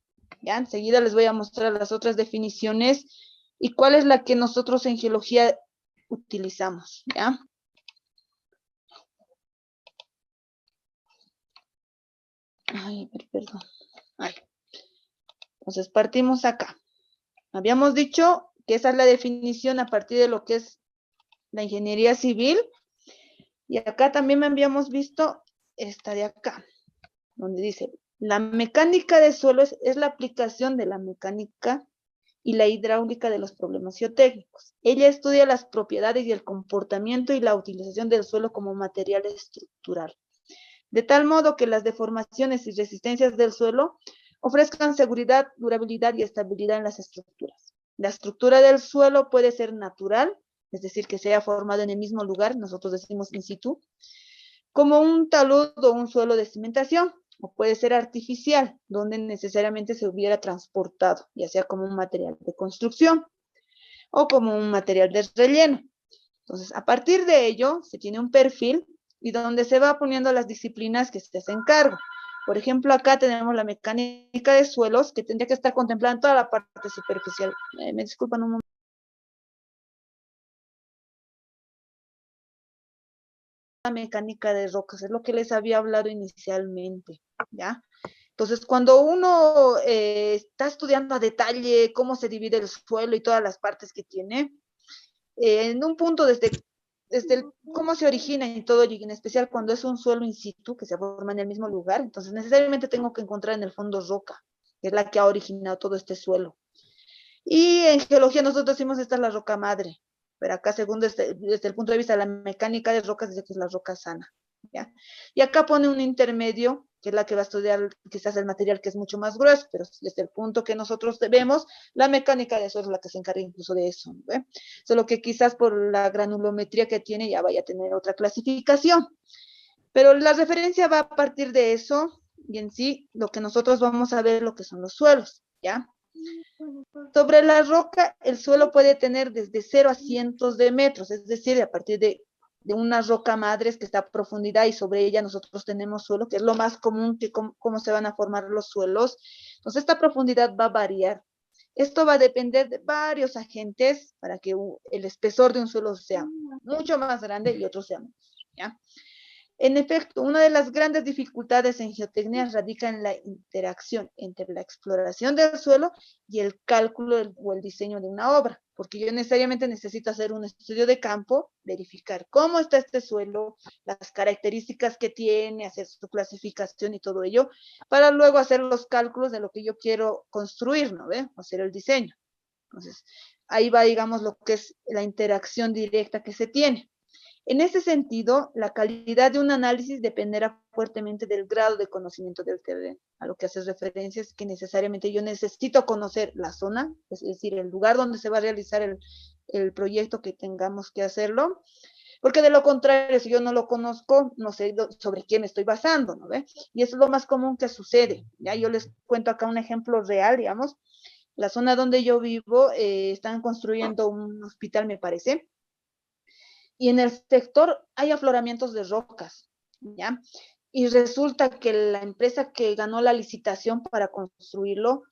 Ya, enseguida les voy a mostrar las otras definiciones y cuál es la que nosotros en geología utilizamos, ¿ya? Ay, perdón. Ay. Entonces, partimos acá. Habíamos dicho que esa es la definición a partir de lo que es la ingeniería civil. Y acá también habíamos visto esta de acá, donde dice, la mecánica de suelos es la aplicación de la mecánica y la hidráulica de los problemas geotécnicos. Ella estudia las propiedades y el comportamiento y la utilización del suelo como material estructural, de tal modo que las deformaciones y resistencias del suelo ofrezcan seguridad, durabilidad y estabilidad en las estructuras. La estructura del suelo puede ser natural, es decir, que se haya formado en el mismo lugar, nosotros decimos in situ, como un talud o un suelo de cimentación, o puede ser artificial, donde necesariamente se hubiera transportado, ya sea como un material de construcción o como un material de relleno. Entonces, a partir de ello, se tiene un perfil y donde se va poniendo las disciplinas que se hacen cargo. Por ejemplo, acá tenemos la mecánica de suelos, que tendría que estar contemplada en toda la parte superficial. Me disculpan un momento. La mecánica de rocas, es lo que les había hablado inicialmente, ¿ya? Entonces, cuando uno está estudiando a detalle cómo se divide el suelo y todas las partes que tiene, en un punto desde cómo se origina y todo, y en especial cuando es un suelo in situ, que se forma en el mismo lugar, entonces necesariamente tengo que encontrar en el fondo roca, que es la que ha originado todo este suelo. Y en geología nosotros decimos esta es la roca madre, pero acá según desde el punto de vista de la mecánica de rocas dice que es la roca sana, ¿ya? Y acá pone un intermedio, que es la que va a estudiar quizás el material que es mucho más grueso, pero desde el punto que nosotros vemos, la mecánica de eso es la que se encarga incluso de eso, ¿ve? Solo que quizás por la granulometría que tiene ya vaya a tener otra clasificación. Pero la referencia va a partir de eso, y en sí lo que nosotros vamos a ver lo que son los suelos, ¿ya? Sobre la roca, el suelo puede tener desde 0 a cientos de metros, es decir, a partir de una roca madre que está a profundidad y sobre ella nosotros tenemos suelo, que es lo más común, que cómo se van a formar los suelos. Entonces, esta profundidad va a variar. Esto va a depender de varios agentes para que el espesor de un suelo sea mucho más grande y otro sea menos, ¿ya? En efecto, una de las grandes dificultades en geotecnia radica en la interacción entre la exploración del suelo y el cálculo o el diseño de una obra, porque yo necesariamente necesito hacer un estudio de campo, verificar cómo está este suelo, las características que tiene, hacer su clasificación y todo ello, para luego hacer los cálculos de lo que yo quiero construir, ¿no ve? Hacer el diseño. Entonces, ahí va, digamos, lo que es la interacción directa que se tiene. En ese sentido, la calidad de un análisis dependerá fuertemente del grado de conocimiento del terreno. A lo que hace referencia es que necesariamente yo necesito conocer la zona, es decir, el lugar donde se va a realizar el proyecto que tengamos que hacerlo, porque de lo contrario, si yo no lo conozco, no sé sobre qué me estoy basando, ¿no ve? Y eso es lo más común que sucede. Ya yo les cuento acá un ejemplo real, digamos. La zona donde yo vivo, están construyendo un hospital, me parece, y en el sector hay afloramientos de rocas, ¿ya? Y resulta que la empresa que ganó la licitación para construirlo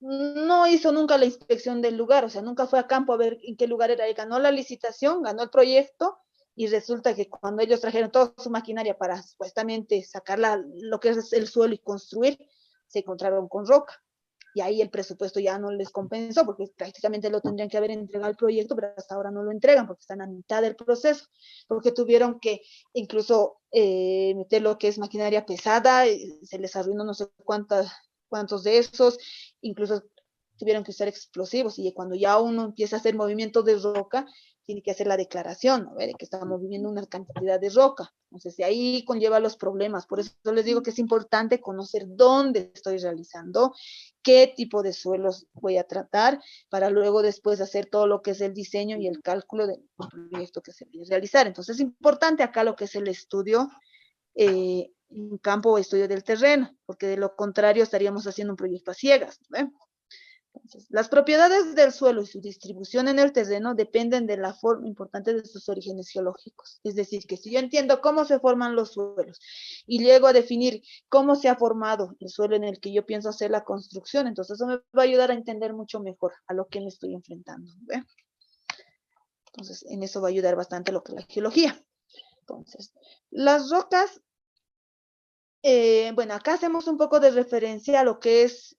no hizo nunca la inspección del lugar, o sea, nunca fue a campo a ver en qué lugar era. Y ganó la licitación, ganó el proyecto, y resulta que cuando ellos trajeron toda su maquinaria para supuestamente sacar lo que es el suelo y construir, se encontraron con roca. Y ahí el presupuesto ya no les compensó, porque prácticamente lo tendrían que haber entregado al proyecto, pero hasta ahora no lo entregan, porque están a mitad del proceso, porque tuvieron que incluso meter lo que es maquinaria pesada, se les arruinó no sé cuántos de esos, incluso tuvieron que usar explosivos, y cuando ya uno empieza a hacer movimiento de roca, tiene que hacer la declaración, ¿no? De que estamos moviendo una cantidad de roca. Entonces, de ahí conlleva los problemas. Por eso les digo que es importante conocer dónde estoy realizando, qué tipo de suelos voy a tratar, para luego después hacer todo lo que es el diseño y el cálculo del proyecto que se va a realizar. Entonces, es importante acá lo que es el estudio en campo o estudio del terreno, porque de lo contrario estaríamos haciendo un proyecto a ciegas, ¿no? Entonces, las propiedades del suelo y su distribución en el terreno dependen de la forma importante de sus orígenes geológicos. Es decir, que si yo entiendo cómo se forman los suelos y llego a definir cómo se ha formado el suelo en el que yo pienso hacer la construcción, entonces eso me va a ayudar a entender mucho mejor a lo que me estoy enfrentando. ¿Ve? Entonces, en eso va a ayudar bastante lo que es la geología. Entonces, las rocas, bueno, acá hacemos un poco de referencia a lo que es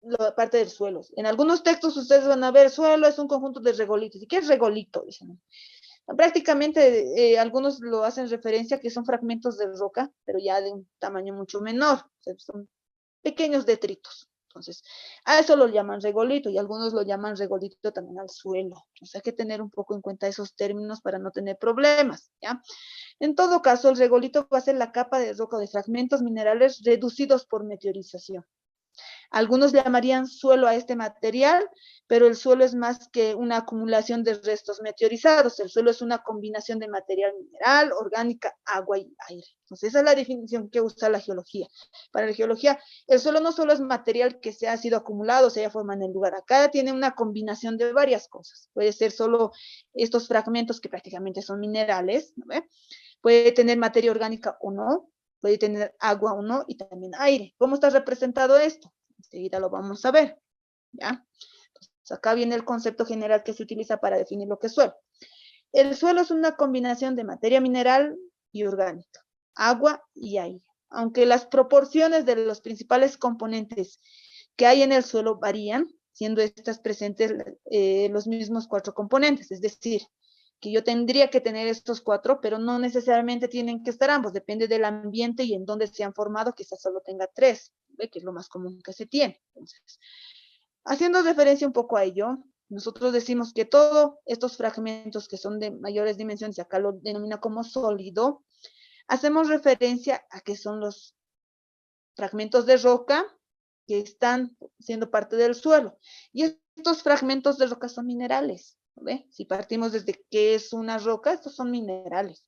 la parte del suelo. En algunos textos ustedes van a ver, suelo es un conjunto de regolitos. ¿Y qué es regolito? Dicen. Prácticamente algunos lo hacen referencia que son fragmentos de roca, pero ya de un tamaño mucho menor. O sea, son pequeños detritos. Entonces, a eso lo llaman regolito y algunos lo llaman regolito también al suelo. Entonces, hay que tener un poco en cuenta esos términos para no tener problemas, ¿ya? En todo caso, el regolito va a ser la capa de roca o de fragmentos minerales reducidos por meteorización. Algunos llamarían suelo a este material, pero el suelo es más que una acumulación de restos meteorizados. El suelo es una combinación de material mineral, orgánica, agua y aire. Entonces, esa es la definición que usa la geología. Para la geología, el suelo no solo es material que se ha sido acumulado, se haya formado en el lugar. Acá tiene una combinación de varias cosas. Puede ser solo estos fragmentos que prácticamente son minerales, ¿no ve? Puede tener materia orgánica o no, puede tener agua o no, y también aire. ¿Cómo está representado esto? Enseguida lo vamos a ver, ¿ya? Entonces, acá viene el concepto general que se utiliza para definir lo que es suelo. El suelo es una combinación de materia mineral y orgánica, agua y aire. Aunque las proporciones de los principales componentes que hay en el suelo varían, siendo estas presentes los mismos 4 componentes, es decir, que yo tendría que tener estos 4, pero no necesariamente tienen que estar ambos, depende del ambiente y en dónde se han formado, quizás solo tenga 3, ¿ve? Que es lo más común que se tiene. Entonces, haciendo referencia un poco a ello, nosotros decimos que todos estos fragmentos que son de mayores dimensiones, y acá lo denomina como sólido, hacemos referencia a que son los fragmentos de roca que están siendo parte del suelo. Y estos fragmentos de roca son minerales. ¿Ve? Si partimos desde qué es una roca, estos son minerales.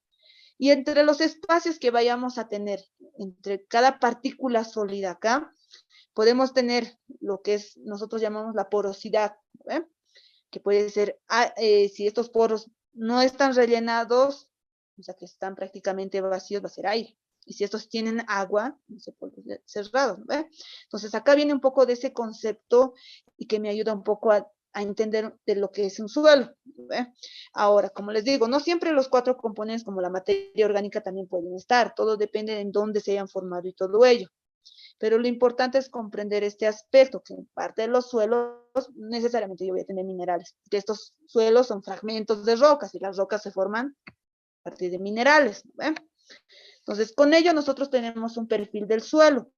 Y entre los espacios que vayamos a tener, entre cada partícula sólida acá, podemos tener lo que es, nosotros llamamos la porosidad, ¿ve? Que puede ser, si estos poros no están rellenados, o sea que están prácticamente vacíos, va a ser aire. Y si estos tienen agua, no se pueden cerrados, ¿ve? Entonces acá viene un poco de ese concepto y que me ayuda un poco a entender de lo que es un suelo. ¿Ve? Ahora, como les digo, no siempre los 4 componentes como la materia orgánica también pueden estar, todo depende de en dónde se hayan formado y todo ello. Pero lo importante es comprender este aspecto, que en parte de los suelos necesariamente yo voy a tener minerales, que estos suelos son fragmentos de rocas y las rocas se forman a partir de minerales. ¿Ve? Entonces, con ello nosotros tenemos un perfil del suelo.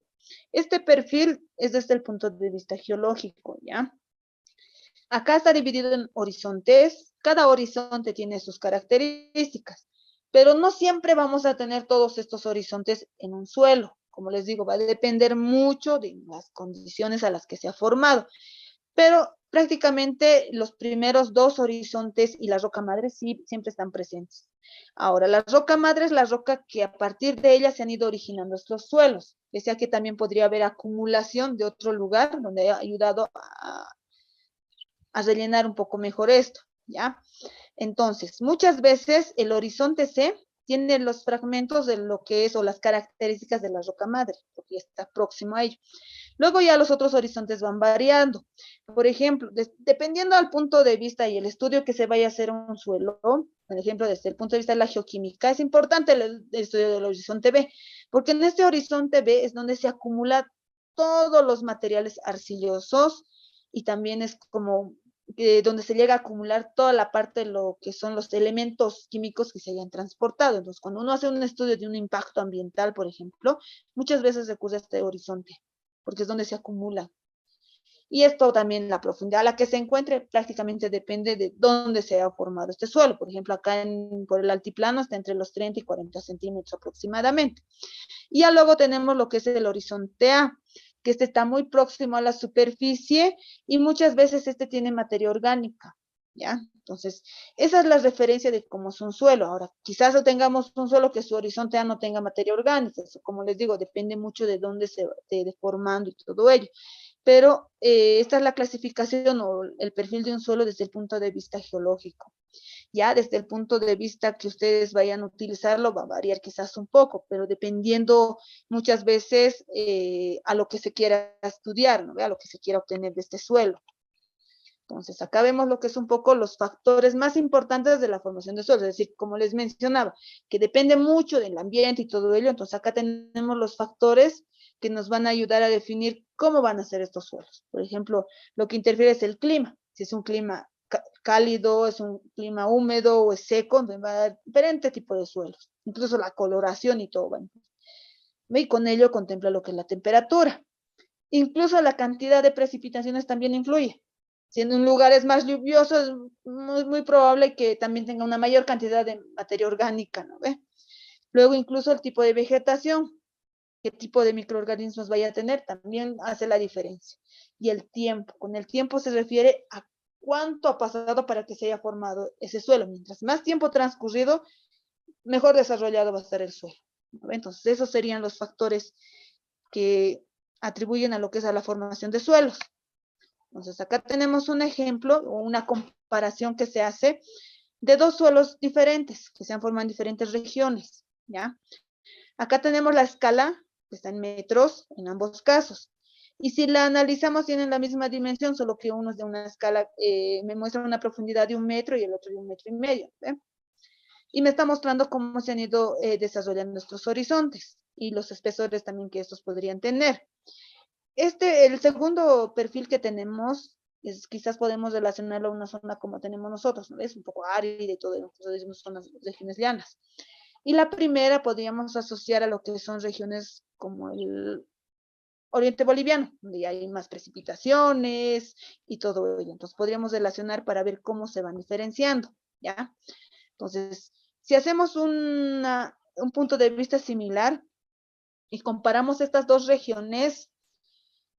Este perfil es desde el punto de vista geológico, ¿ya? Acá está dividido en horizontes. Cada horizonte tiene sus características, pero no siempre vamos a tener todos estos horizontes en un suelo. Como les digo, va a depender mucho de las condiciones a las que se ha formado. Pero prácticamente los primeros 2 horizontes y la roca madre sí siempre están presentes. Ahora, la roca madre es la roca que a partir de ella se han ido originando estos suelos. Decía que también podría haber acumulación de otro lugar donde ha ayudado a rellenar un poco mejor esto, ¿ya? Entonces, muchas veces el horizonte C tiene los fragmentos de lo que es o las características de la roca madre, porque está próximo a ello. Luego ya los otros horizontes van variando. Por ejemplo, dependiendo del punto de vista y el estudio que se vaya a hacer un suelo, por ejemplo, desde el punto de vista de la geoquímica, es importante el estudio del horizonte B, porque en este horizonte B es donde se acumulan todos los materiales arcillosos y también es como donde se llega a acumular toda la parte de lo que son los elementos químicos que se hayan transportado. Entonces, cuando uno hace un estudio de un impacto ambiental, por ejemplo, muchas veces recurre a este horizonte, porque es donde se acumula. Y esto también, la profundidad a la que se encuentre, prácticamente depende de dónde se ha formado este suelo. Por ejemplo, acá por el altiplano está entre los 30 y 40 centímetros aproximadamente. Y ya luego tenemos lo que es el horizonte A, que este está muy próximo a la superficie y muchas veces este tiene materia orgánica, ¿ya? Entonces, esa es la referencia de cómo es un suelo. Ahora, quizás tengamos un suelo que su horizonte A no tenga materia orgánica, eso, como les digo, depende mucho de dónde se esté formando y todo ello. pero esta es la clasificación o el perfil de un suelo desde el punto de vista geológico. Ya desde el punto de vista que ustedes vayan a utilizarlo, va a variar quizás un poco, pero dependiendo muchas veces a lo que se quiera estudiar, ¿no? A lo que se quiera obtener de este suelo. Entonces, acá vemos lo que es un poco los factores más importantes de la formación de suelos, es decir, como les mencionaba, que depende mucho del ambiente y todo ello. Entonces, acá tenemos los factores que nos van a ayudar a definir cómo van a ser estos suelos. Por ejemplo, lo que interfiere es el clima. Si es un clima cálido, es un clima húmedo o es seco, va a dar diferente tipo de suelos, incluso la coloración y todo. Bueno, y con ello contempla lo que es la temperatura. Incluso la cantidad de precipitaciones también influye. Si en un lugar es más lluvioso, es muy probable que también tenga una mayor cantidad de materia orgánica, ¿no ve? Luego, incluso el tipo de vegetación, qué tipo de microorganismos vaya a tener, también hace la diferencia. Y el tiempo, con el tiempo se refiere a cuánto ha pasado para que se haya formado ese suelo. Mientras más tiempo transcurrido, mejor desarrollado va a estar el suelo, ¿no ve? Entonces, esos serían los factores que atribuyen a lo que es a la formación de suelos. Entonces, acá tenemos un ejemplo o una comparación que se hace de dos suelos diferentes que se han formado en diferentes regiones, ¿ya? Acá tenemos la escala, que está en metros en ambos casos. Y si la analizamos, tienen la misma dimensión, solo que uno es de una escala, me muestra una profundidad de 1 metro y el otro de 1,5 metros. ¿Ve? Y me está mostrando cómo se han ido desarrollando nuestros horizontes y los espesores también que estos podrían tener. El segundo perfil que tenemos, quizás podemos relacionarlo a una zona como tenemos nosotros, ¿no? Es un poco árida y todo, entonces son las regiones llanas. Y la primera podríamos asociar a lo que son regiones como el oriente boliviano, donde hay más precipitaciones y todo ello. Entonces podríamos relacionar para ver cómo se van diferenciando, ¿ya? Entonces, si hacemos un punto de vista similar y comparamos estas dos regiones,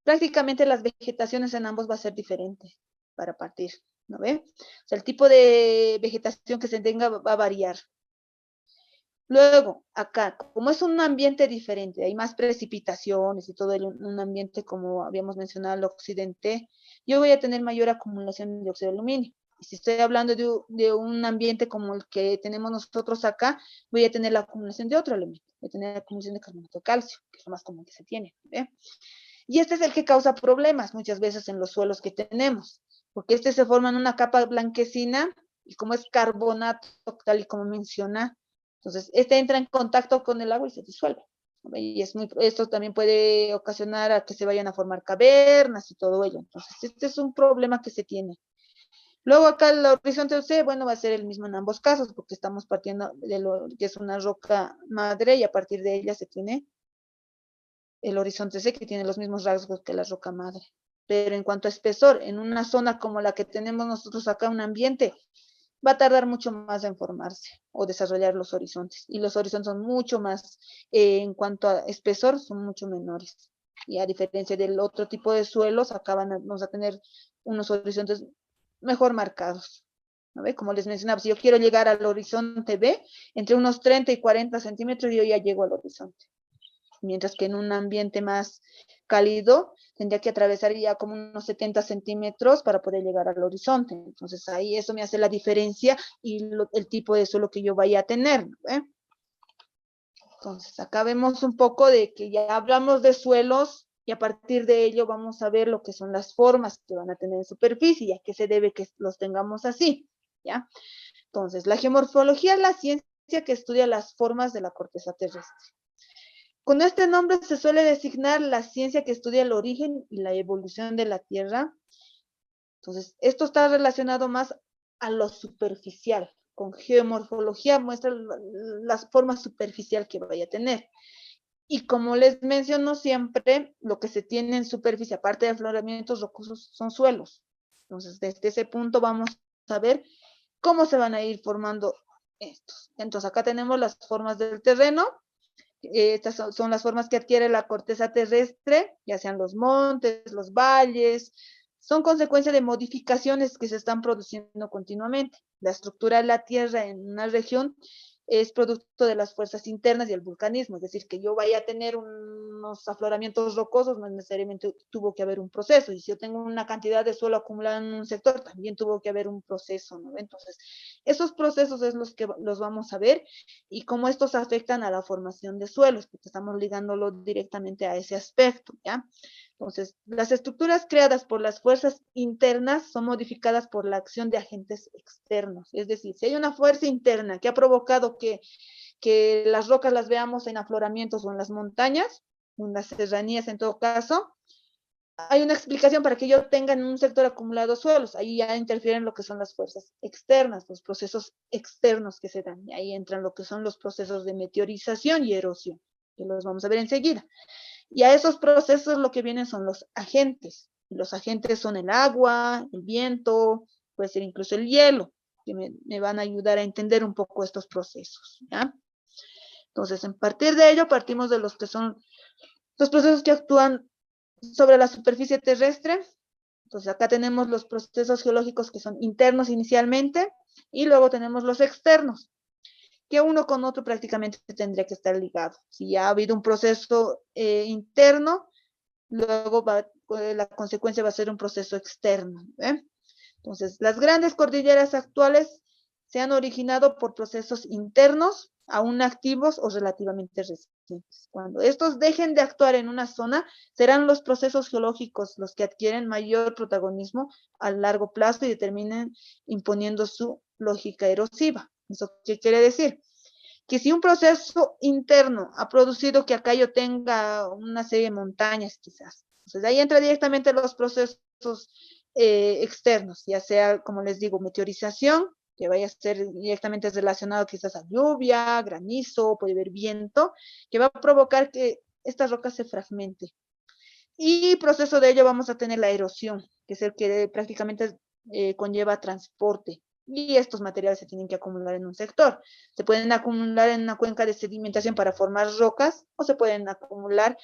prácticamente las vegetaciones en ambos va a ser diferente para partir, ¿no ve? O sea, el tipo de vegetación que se tenga va a variar. Luego, acá, como es un ambiente diferente, hay más precipitaciones y todo un ambiente, como habíamos mencionado, el occidente, yo voy a tener mayor acumulación de dióxido de aluminio. Y si estoy hablando de un ambiente como el que tenemos nosotros acá, voy a tener la acumulación de otro elemento, voy a tener la acumulación de carbonato de calcio, que es lo más común que se tiene, ¿ve? Y este es el que causa problemas muchas veces en los suelos que tenemos, porque se forma en una capa blanquecina y como es carbonato, tal y como menciona, entonces entra en contacto con el agua y se disuelve. Y esto también puede ocasionar a que se vayan a formar cavernas y todo ello. Entonces, este es un problema que se tiene. Luego acá el horizonte C, bueno, va a ser el mismo en ambos casos, porque estamos partiendo de lo que es una roca madre y a partir de ella se tiene el horizonte C, que tiene los mismos rasgos que la roca madre. Pero en cuanto a espesor, en una zona como la que tenemos nosotros acá, un ambiente, va a tardar mucho más en formarse o desarrollar los horizontes. Y los horizontes son mucho más, en cuanto a espesor, son mucho menores. Y a diferencia del otro tipo de suelos, acá vamos a tener unos horizontes mejor marcados. ¿No ve? Como les mencionaba, si yo quiero llegar al horizonte B, entre unos 30 y 40 centímetros yo ya llego al horizonte. Mientras que en un ambiente más cálido tendría que atravesar ya como unos 70 centímetros para poder llegar al horizonte. Entonces ahí eso me hace la diferencia y el tipo de suelo que yo vaya a tener, ¿eh? Entonces acá vemos un poco de que ya hablamos de suelos y a partir de ello vamos a ver lo que son las formas que van a tener en superficie y a qué se debe que los tengamos así, ¿ya? Entonces, la geomorfología es la ciencia que estudia las formas de la corteza terrestre. Con este nombre se suele designar la ciencia que estudia el origen y la evolución de la Tierra. Entonces, esto está relacionado más a lo superficial. Con geomorfología muestra la forma superficial que vaya a tener. Y como les menciono siempre, lo que se tiene en superficie, aparte de afloramientos rocosos, son suelos. Entonces, desde ese punto vamos a ver cómo se van a ir formando estos. Entonces, acá tenemos las formas del terreno. Estas son las formas que adquiere la corteza terrestre, ya sean los montes, los valles, son consecuencia de modificaciones que se están produciendo continuamente. La estructura de la tierra en una región es producto de las fuerzas internas y el vulcanismo, es decir, que yo vaya a tener unos afloramientos rocosos, no necesariamente tuvo que haber un proceso, y si yo tengo una cantidad de suelo acumulada en un sector, también tuvo que haber un proceso, ¿no? Entonces, esos procesos es los que los vamos a ver, y cómo estos afectan a la formación de suelos, porque estamos ligándolo directamente a ese aspecto, ¿ya? Entonces, las estructuras creadas por las fuerzas internas son modificadas por la acción de agentes externos. Es decir, si hay una fuerza interna que ha provocado que las rocas las veamos en afloramientos o en las montañas, en las serranías en todo caso, hay una explicación para que yo tenga en un sector acumulado suelos. Ahí ya interfieren lo que son las fuerzas externas, los procesos externos que se dan. Y ahí entran lo que son los procesos de meteorización y erosión, que los vamos a ver enseguida. Y a esos procesos lo que vienen son los agentes. Los agentes son el agua, el viento, puede ser incluso el hielo, que me van a ayudar a entender un poco estos procesos, ¿ya? Entonces, a partir de ello, partimos de los que son los procesos que actúan sobre la superficie terrestre. Entonces, acá tenemos los procesos geológicos que son internos inicialmente, y luego tenemos los externos, que uno con otro prácticamente tendría que estar ligado. Si ya ha habido un proceso interno, luego la consecuencia va a ser un proceso externo. Entonces, las grandes cordilleras actuales se han originado por procesos internos, aún activos o relativamente recientes. Cuando estos dejen de actuar en una zona, serán los procesos geológicos los que adquieren mayor protagonismo a largo plazo y determinen imponiendo su lógica erosiva. ¿Eso qué quiere decir? Que si un proceso interno ha producido que acá yo tenga una serie de montañas quizás, entonces ahí entra directamente los procesos externos, ya sea, como les digo, meteorización, que vaya a ser directamente relacionado quizás a lluvia, granizo, puede haber viento, que va a provocar que esta roca se fragmente. Y proceso de ello vamos a tener la erosión, que es el que prácticamente conlleva transporte. Y estos materiales se tienen que acumular en un sector. Se pueden acumular en una cuenca de sedimentación para formar rocas, o se pueden acumular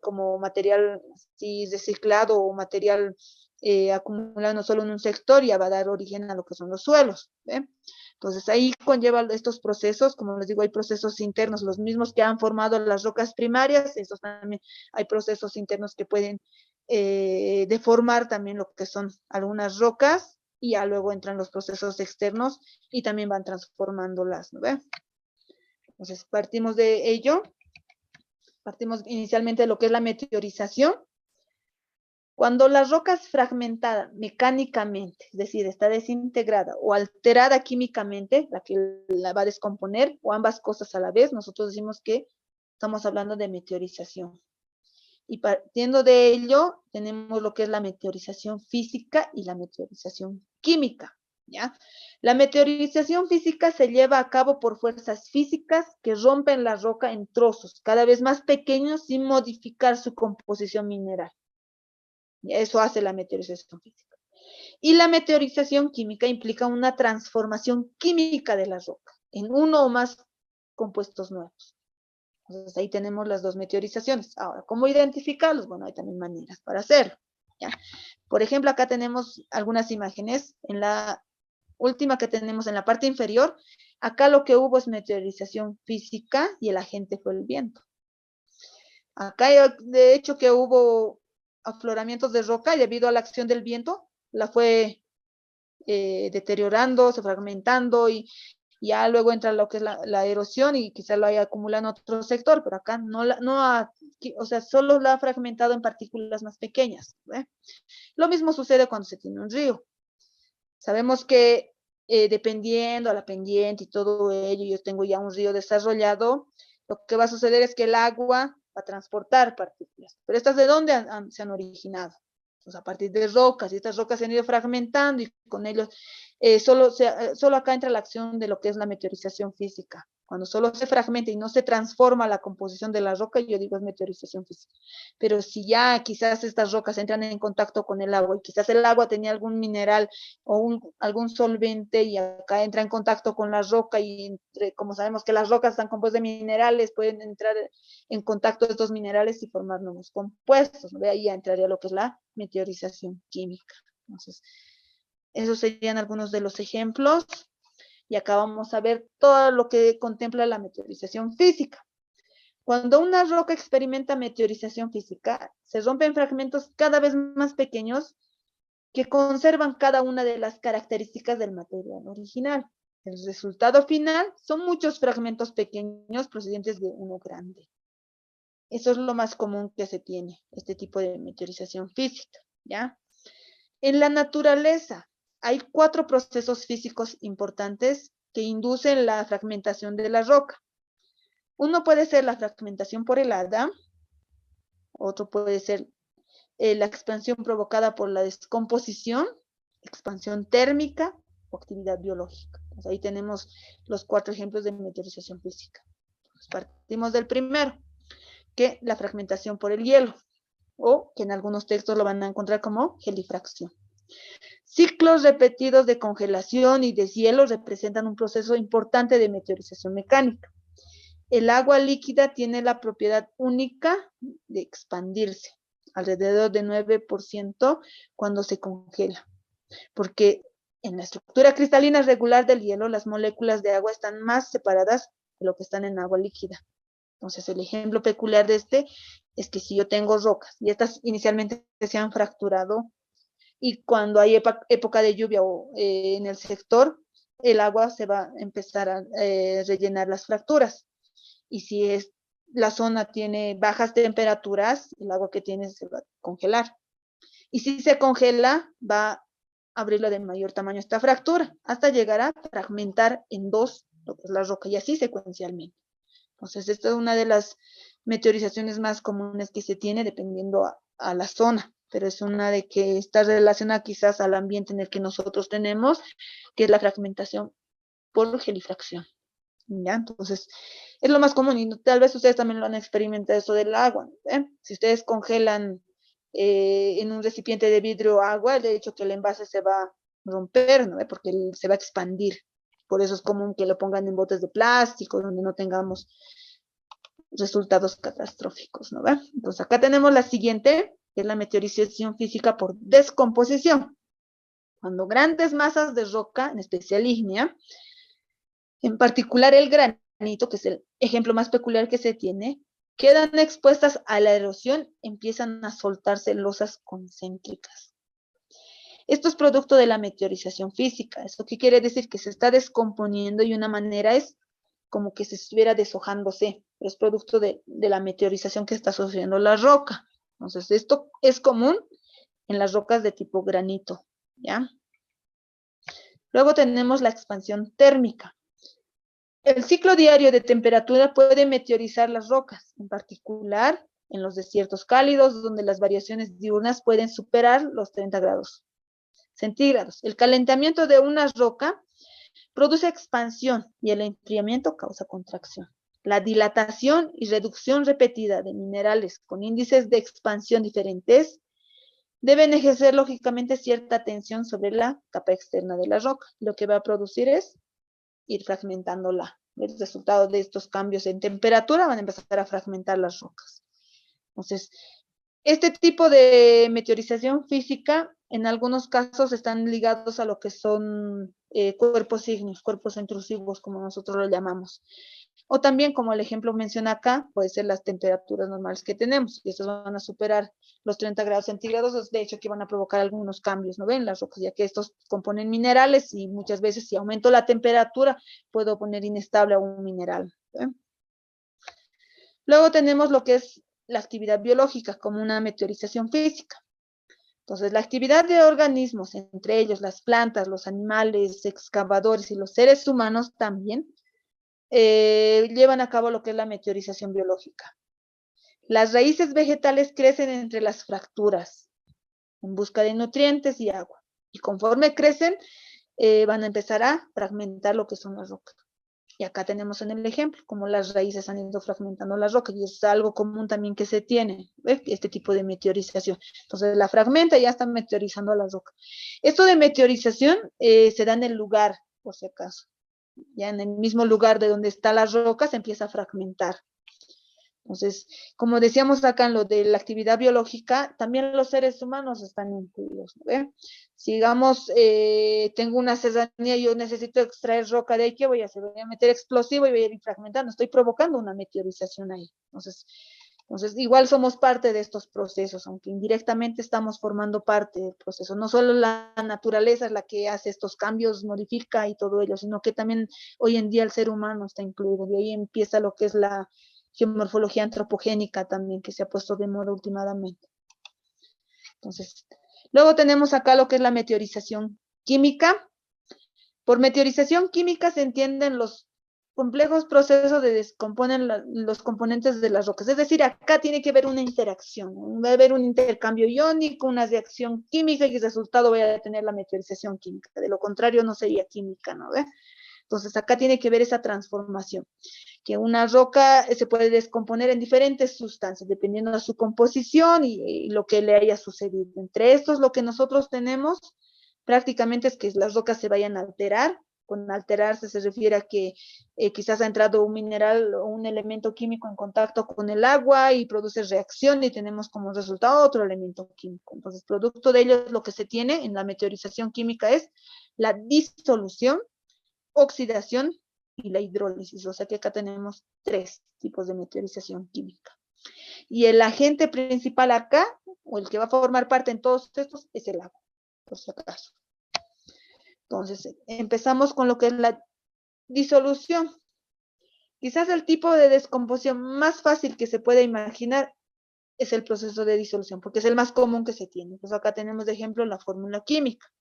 como material reciclado o material acumulado no solo en un sector, y va a dar origen a lo que son los suelos. Entonces ahí conlleva estos procesos, como les digo, hay procesos internos, los mismos que han formado las rocas primarias, estos también hay procesos internos que pueden deformar también lo que son algunas rocas, y ya luego entran los procesos externos y también van transformándolas, ¿no ve? Entonces partimos de ello, partimos inicialmente de lo que es la meteorización. Cuando la roca es fragmentada mecánicamente, es decir, está desintegrada o alterada químicamente, la que la va a descomponer, o ambas cosas a la vez, nosotros decimos que estamos hablando de meteorización. Y partiendo de ello, tenemos lo que es la meteorización física y la meteorización química, ¿ya? La meteorización física se lleva a cabo por fuerzas físicas que rompen la roca en trozos cada vez más pequeños sin modificar su composición mineral. Eso hace la meteorización física. Y la meteorización química implica una transformación química de la roca en uno o más compuestos nuevos. Entonces ahí tenemos las dos meteorizaciones. Ahora, ¿cómo identificarlos? Bueno, hay también maneras para hacerlo, ¿ya? Por ejemplo, acá tenemos algunas imágenes. En la última que tenemos en la parte inferior, acá lo que hubo es meteorización física y el agente fue el viento. Acá, de hecho, que hubo afloramientos de roca y debido a la acción del viento, la fue deteriorando, se fragmentando, y ya luego entra lo que es la erosión y quizás lo haya acumulado en otro sector, pero acá o sea, solo la ha fragmentado en partículas más pequeñas. Lo mismo sucede cuando se tiene un río. Sabemos que dependiendo a la pendiente y todo ello, yo tengo ya un río desarrollado, lo que va a suceder es que el agua va a transportar partículas. Pero estas, ¿de dónde se han originado? Pues a partir de rocas, y estas rocas se han ido fragmentando, y con ellos solo acá entra la acción de lo que es la meteorización física. Cuando solo se fragmenta y no se transforma la composición de la roca, yo digo es meteorización física. Pero si ya quizás estas rocas entran en contacto con el agua, y quizás el agua tenía algún mineral o algún solvente, y acá entra en contacto con la roca, y como sabemos que las rocas están compuestas de minerales, pueden entrar en contacto de estos minerales y formar nuevos compuestos, ¿no? De ahí entraría lo que es la meteorización química. Entonces, esos serían algunos de los ejemplos. Y acá vamos a ver todo lo que contempla la meteorización física. Cuando una roca experimenta meteorización física, se rompe en fragmentos cada vez más pequeños que conservan cada una de las características del material original. El resultado final son muchos fragmentos pequeños procedentes de uno grande. Eso es lo más común que se tiene, este tipo de meteorización física, ¿ya? En la naturaleza hay 4 procesos físicos importantes que inducen la fragmentación de la roca. Uno puede ser la fragmentación por helada, otro puede ser la expansión provocada por la descomposición, expansión térmica o actividad biológica. Pues ahí tenemos los 4 ejemplos de meteorización física. Pues partimos del primero, que la fragmentación por el hielo, o que en algunos textos lo van a encontrar como gelifracción. Ciclos repetidos de congelación y deshielo representan un proceso importante de meteorización mecánica. El agua líquida tiene la propiedad única de expandirse, alrededor de 9% cuando se congela, porque en la estructura cristalina regular del hielo, las moléculas de agua están más separadas de lo que están en agua líquida. Entonces, el ejemplo peculiar de este es que si yo tengo rocas y estas inicialmente se han fracturado y cuando hay época de lluvia o en el sector, el agua se va a empezar a rellenar las fracturas. Y si es, la zona tiene bajas temperaturas, el agua que tiene se va a congelar. Y si se congela, va a abrirlo de mayor tamaño esta fractura, hasta llegar a fragmentar en 2 lo que es la roca, y así secuencialmente. Entonces, esta es una de las meteorizaciones más comunes que se tiene dependiendo a la zona, pero es una de que está relacionada quizás al ambiente en el que nosotros tenemos, que es la fragmentación por gelifracción. ¿Ya? Entonces, es lo más común y tal vez ustedes también lo han experimentado eso del agua. Si ustedes congelan en un recipiente de vidrio agua, de hecho que el envase se va a romper, ¿no? Porque se va a expandir. Por eso es común que lo pongan en botes de plástico, donde no tengamos resultados catastróficos, ¿no? Entonces, acá tenemos la siguiente, que es la meteorización física por descomposición. Cuando grandes masas de roca, en especial ígnea, en particular el granito, que es el ejemplo más peculiar que se tiene, quedan expuestas a la erosión, empiezan a soltarse losas concéntricas. Esto es producto de la meteorización física. ¿Eso qué quiere decir? Que se está descomponiendo y una manera es como que se estuviera deshojándose. Es producto de la meteorización que está sufriendo la roca. Entonces, esto es común en las rocas de tipo granito, ¿ya? Luego tenemos la expansión térmica. El ciclo diario de temperatura puede meteorizar las rocas, en particular en los desiertos cálidos, donde las variaciones diurnas pueden superar los 30 grados centígrados. El calentamiento de una roca produce expansión y el enfriamiento causa contracción. La dilatación y reducción repetida de minerales con índices de expansión diferentes deben ejercer lógicamente cierta tensión sobre la capa externa de la roca. Lo que va a producir es ir fragmentándola. El resultado de estos cambios en temperatura van a empezar a fragmentar las rocas. Entonces, este tipo de meteorización física, en algunos casos están ligados a lo que son cuerpos ígneos, cuerpos intrusivos, como nosotros lo llamamos. O también, como el ejemplo menciona acá, puede ser las temperaturas normales que tenemos, y estos van a superar los 30 grados centígrados, de hecho que van a provocar algunos cambios, ¿no ven? Las rocas, ya que estos componen minerales y muchas veces si aumento la temperatura, puedo poner inestable a un mineral. ¿Eh? Luego tenemos lo que es la actividad biológica como una meteorización física. Entonces, la actividad de organismos, entre ellos las plantas, los animales, excavadores y los seres humanos también, llevan a cabo lo que es la meteorización biológica. Las raíces vegetales crecen entre las fracturas en busca de nutrientes y agua. Y conforme crecen, van a empezar a fragmentar lo que son las rocas. Y acá tenemos en el ejemplo cómo las raíces han ido fragmentando las rocas y es algo común también que se tiene, ¿ves? Este tipo de meteorización. Entonces la fragmenta y ya está meteorizando la roca. Esto de meteorización se da en el lugar, por si acaso. Ya en el mismo lugar de donde está la roca se empieza a fragmentar. Entonces, como decíamos acá en lo de la actividad biológica, también los seres humanos están incluidos, ¿no ve? Si digamos, tengo una serranía y yo necesito extraer roca de ahí, ¿qué voy a hacer? Voy a meter explosivo y voy a ir fragmentando, estoy provocando una meteorización ahí. Entonces, igual somos parte de estos procesos, aunque indirectamente estamos formando parte del proceso. No solo la naturaleza es la que hace estos cambios, modifica y todo ello, sino que también hoy en día el ser humano está incluido. De ahí empieza lo que es la geomorfología antropogénica también, que se ha puesto de moda últimamente. Entonces, luego tenemos acá lo que es la meteorización química. Por meteorización química se entienden los complejos procesos de descomponen los componentes de las rocas. Es decir, acá tiene que haber una interacción, ¿no? Va a haber un intercambio iónico, una reacción química y el resultado va a tener la meteorización química. De lo contrario, no sería química, ¿no ve? Entonces, acá tiene que ver esa transformación, que una roca se puede descomponer en diferentes sustancias, dependiendo de su composición y lo que le haya sucedido. Entre estos, lo que nosotros tenemos prácticamente es que las rocas se vayan a alterar. Con alterarse se refiere a que quizás ha entrado un mineral o un elemento químico en contacto con el agua y produce reacción y tenemos como resultado otro elemento químico. Entonces, producto de ello, lo que se tiene en la meteorización química es la disolución, oxidación y la hidrólisis. O sea que acá tenemos 3 tipos de meteorización química. Y el agente principal acá, o el que va a formar parte en todos estos, es el agua, por si acaso. Entonces, empezamos con lo que es la disolución. Quizás el tipo de descomposición más fácil que se puede imaginar es el proceso de disolución, porque es el más común que se tiene. Pues acá tenemos de ejemplo la fórmula química.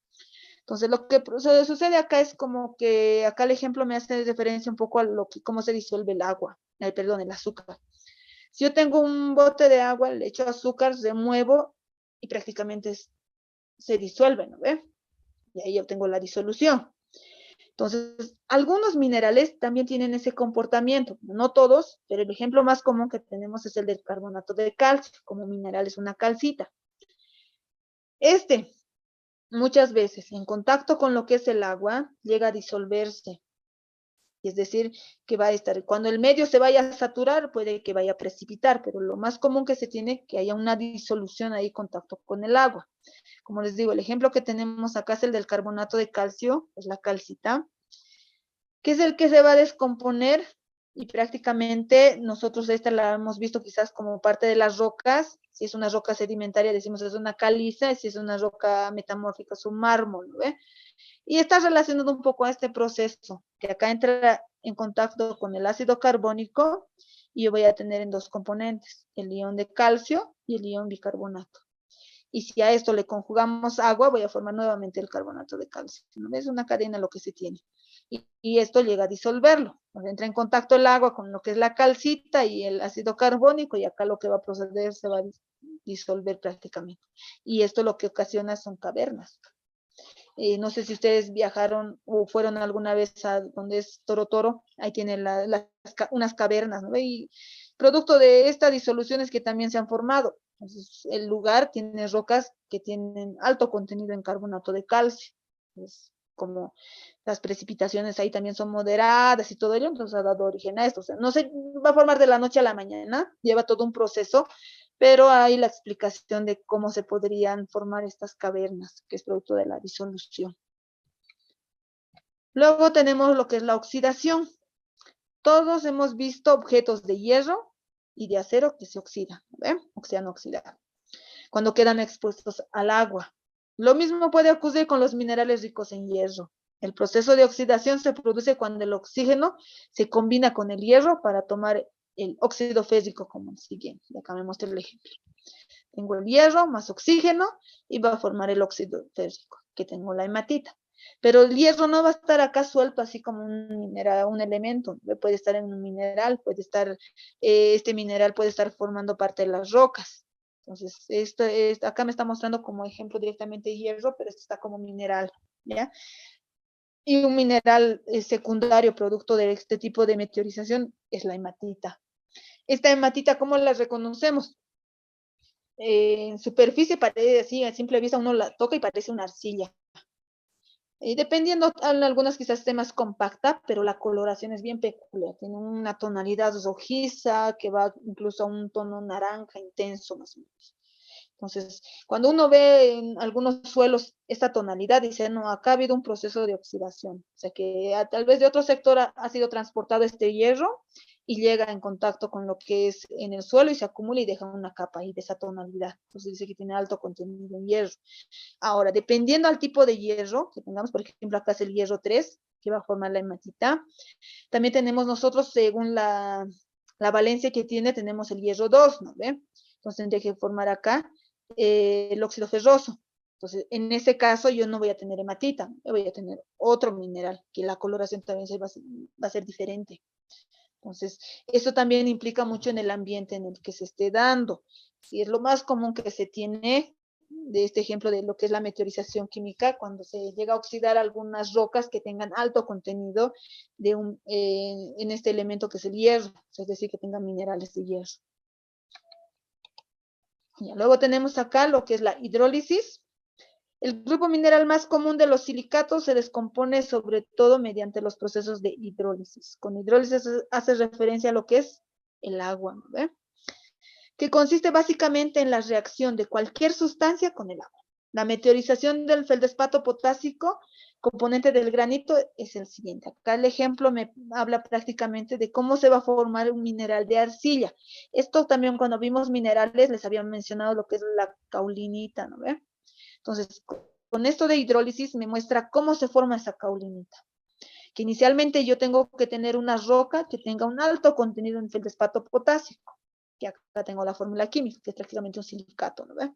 Entonces, lo que sucede acá es como que acá el ejemplo me hace referencia un poco a lo que, cómo se disuelve el agua, perdón, el azúcar. Si yo tengo un bote de agua, le echo azúcar, remuevo y prácticamente se disuelve, ¿no ve? Y ahí yo tengo la disolución. Entonces, algunos minerales también tienen ese comportamiento, no todos, pero el ejemplo más común que tenemos es el del carbonato de calcio, como mineral es una calcita. Muchas veces, en contacto con lo que es el agua, llega a disolverse. Es decir, que va a estar, cuando el medio se vaya a saturar, puede que vaya a precipitar, pero lo más común que se tiene es que haya una disolución ahí, contacto con el agua. Como les digo, el ejemplo que tenemos acá es el del carbonato de calcio, es la calcita, que es el que se va a descomponer y prácticamente nosotros esta la hemos visto quizás como parte de las rocas. Si es una roca sedimentaria, decimos es una caliza, y si es una roca metamórfica, es un mármol, ¿no ve? Y está relacionado un poco a este proceso, que acá entra en contacto con el ácido carbónico y yo voy a tener en 2 componentes, el ion de calcio y el ion bicarbonato. Y si a esto le conjugamos agua, voy a formar nuevamente el carbonato de calcio. ¿No? Es una cadena lo que se tiene. Y esto llega a disolverlo. Entra en contacto el agua con lo que es la calcita y el ácido carbónico y acá lo que va a proceder se va a disolver prácticamente. Y esto lo que ocasiona son cavernas. No sé si ustedes viajaron o fueron alguna vez a donde es Toro Toro, ahí tienen unas cavernas, ¿no? Y producto de estas disoluciones que también se han formado. Entonces, el lugar tiene rocas que tienen alto contenido en carbonato de calcio. Entonces, como las precipitaciones ahí también son moderadas y todo ello, entonces ha dado origen a esto. O sea, no se va a formar de la noche a la mañana, lleva todo un proceso, pero hay la explicación de cómo se podrían formar estas cavernas, que es producto de la disolución. Luego tenemos lo que es la oxidación. Todos hemos visto objetos de hierro y de acero que se oxidan, ¿ven? Oxidan oxidado, cuando quedan expuestos al agua. Lo mismo puede ocurrir con los minerales ricos en hierro. El proceso de oxidación se produce cuando el oxígeno se combina con el hierro para tomar el óxido férrico como el siguiente. Acá me muestro el ejemplo. Tengo el hierro más oxígeno y va a formar el óxido férrico, que tengo la hematita. Pero el hierro no va a estar acá suelto así como un mineral, un elemento. Puede estar en un mineral, este mineral puede estar formando parte de las rocas. Entonces, acá me está mostrando como ejemplo directamente hierro, pero esto está como mineral, ¿ya? Y un mineral secundario producto de este tipo de meteorización es la hematita. Esta hematita, ¿cómo la reconocemos? En superficie parece así, a simple vista uno la toca y parece una arcilla. Y dependiendo, en algunas quizás esté más compacta, pero la coloración es bien peculiar. Tiene una tonalidad rojiza que va incluso a un tono naranja intenso más o menos. Entonces, cuando uno ve en algunos suelos esta tonalidad, dice, no, acá ha habido un proceso de oxidación. O sea que tal vez de otro sector ha sido transportado este hierro y llega en contacto con lo que es en el suelo y se acumula y deja una capa ahí de esa tonalidad. Entonces dice que tiene alto contenido en hierro. Ahora, dependiendo al tipo de hierro que tengamos, por ejemplo, acá es el hierro 3, que va a formar la hematita. También tenemos nosotros, según la valencia que tiene, tenemos el hierro 2, ¿no ve? Entonces tendría que formar acá el óxido ferroso. Entonces, en ese caso, yo no voy a tener hematita, yo voy a tener otro mineral, que la coloración también va a ser diferente. Entonces, eso también implica mucho en el ambiente en el que se esté dando. Si es lo más común que se tiene de este ejemplo de lo que es la meteorización química, cuando se llega a oxidar algunas rocas que tengan alto contenido en este elemento que es el hierro, es decir, que tengan minerales de hierro. Ya, luego tenemos acá lo que es la hidrólisis. El grupo mineral más común de los silicatos se descompone sobre todo mediante los procesos de hidrólisis. Con hidrólisis hace referencia a lo que es el agua, ¿no ve? Que consiste básicamente en la reacción de cualquier sustancia con el agua. La meteorización del feldespato potásico, componente del granito, es el siguiente. Acá el ejemplo me habla prácticamente de cómo se va a formar un mineral de arcilla. Esto también cuando vimos minerales les había mencionado lo que es la caulinita, ¿no ve? Entonces, con esto de hidrólisis me muestra cómo se forma esa caulinita. Que inicialmente yo tengo que tener una roca que tenga un alto contenido en feldespato potásico. Que acá tengo la fórmula química, que es prácticamente un silicato, ¿no ve?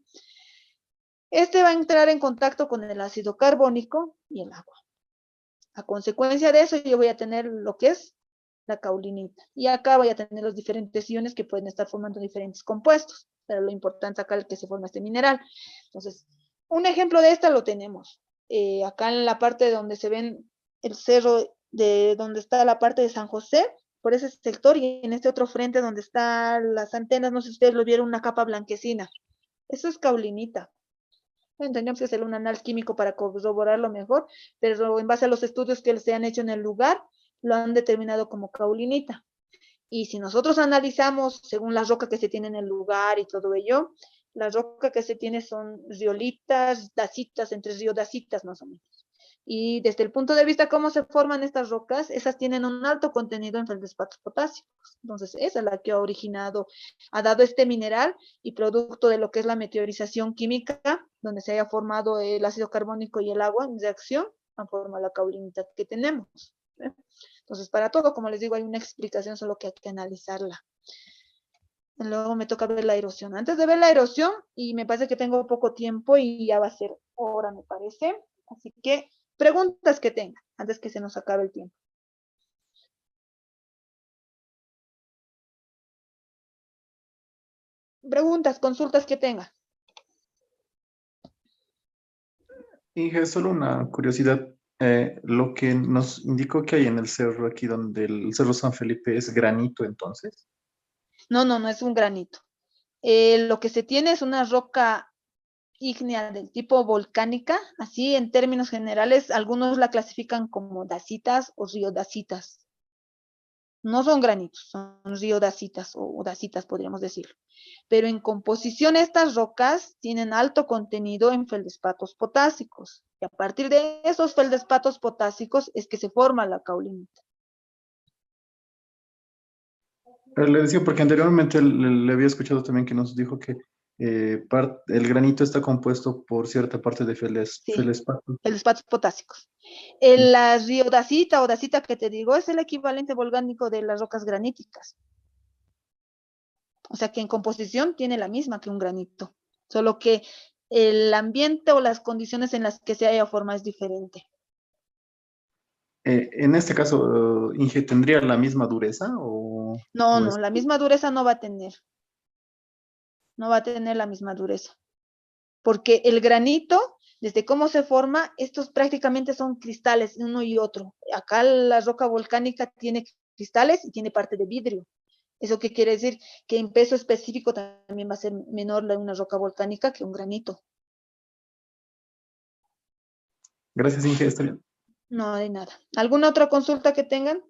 Este va a entrar en contacto con el ácido carbónico y el agua. A consecuencia de eso, yo voy a tener lo que es la caulinita. Y acá voy a tener los diferentes iones que pueden estar formando diferentes compuestos. Pero lo importante acá es que se forma este mineral. Entonces, un ejemplo de esta lo tenemos. Acá en la parte donde se ven el cerro de donde está la parte de San José, por ese sector, y en este otro frente donde están las antenas, no sé si ustedes lo vieron, una capa blanquecina. Eso es caulinita. Tendríamos que hacer un análisis químico para corroborarlo mejor, pero en base a los estudios que se han hecho en el lugar, lo han determinado como caulinita. Y si nosotros analizamos según la roca que se tiene en el lugar y todo ello, la roca que se tiene son riolitas, dacitas, entre riodacitas más o menos. Y desde el punto de vista cómo se forman estas rocas, esas tienen un alto contenido en feldespatos potásicos. Entonces, esa es la que ha originado, ha dado este mineral y producto de lo que es la meteorización química, donde se haya formado el ácido carbónico y el agua en reacción, han formado la caulinita que tenemos. ¿Eh? Entonces, para todo, como les digo, hay una explicación, solo que hay que analizarla. Luego me toca ver la erosión. Antes de ver la erosión, y me parece que tengo poco tiempo y ya va a ser hora, me parece. Así que preguntas que tenga antes que se nos acabe el tiempo. Preguntas, consultas que tenga. Inge, solo una curiosidad. Lo que nos indicó que hay en el cerro, aquí donde el Cerro San Felipe, es granito, entonces. No, no, no es un granito. Lo que se tiene es una roca ígnea del tipo volcánica, así en términos generales, algunos la clasifican como dacitas o riodacitas. No son granitos, son riodacitas o dacitas, podríamos decirlo. Pero en composición estas rocas tienen alto contenido en feldespatos potásicos. Y a partir de esos feldespatos potásicos es que se forma la caulinita. Le decía porque anteriormente le había escuchado también que nos dijo que el granito está compuesto por cierta parte de Sí, feldespato. feldespatos potásicos. La riodacita o dacita que te digo es el equivalente volcánico de las rocas graníticas. O sea que en composición tiene la misma que un granito, solo que el ambiente o las condiciones en las que se haya forma es diferente. En este caso, Inge, ¿tendría la misma dureza o, No, o no, es- la misma dureza no va a tener. No va a tener la misma dureza. Porque el granito, desde cómo se forma, estos prácticamente son cristales, uno y otro. Acá la roca volcánica tiene cristales y tiene parte de vidrio. ¿Eso qué quiere decir? Que en peso específico también va a ser menor una roca volcánica que un granito. Gracias, Inge, está bien. No hay nada. ¿Alguna otra consulta que tengan?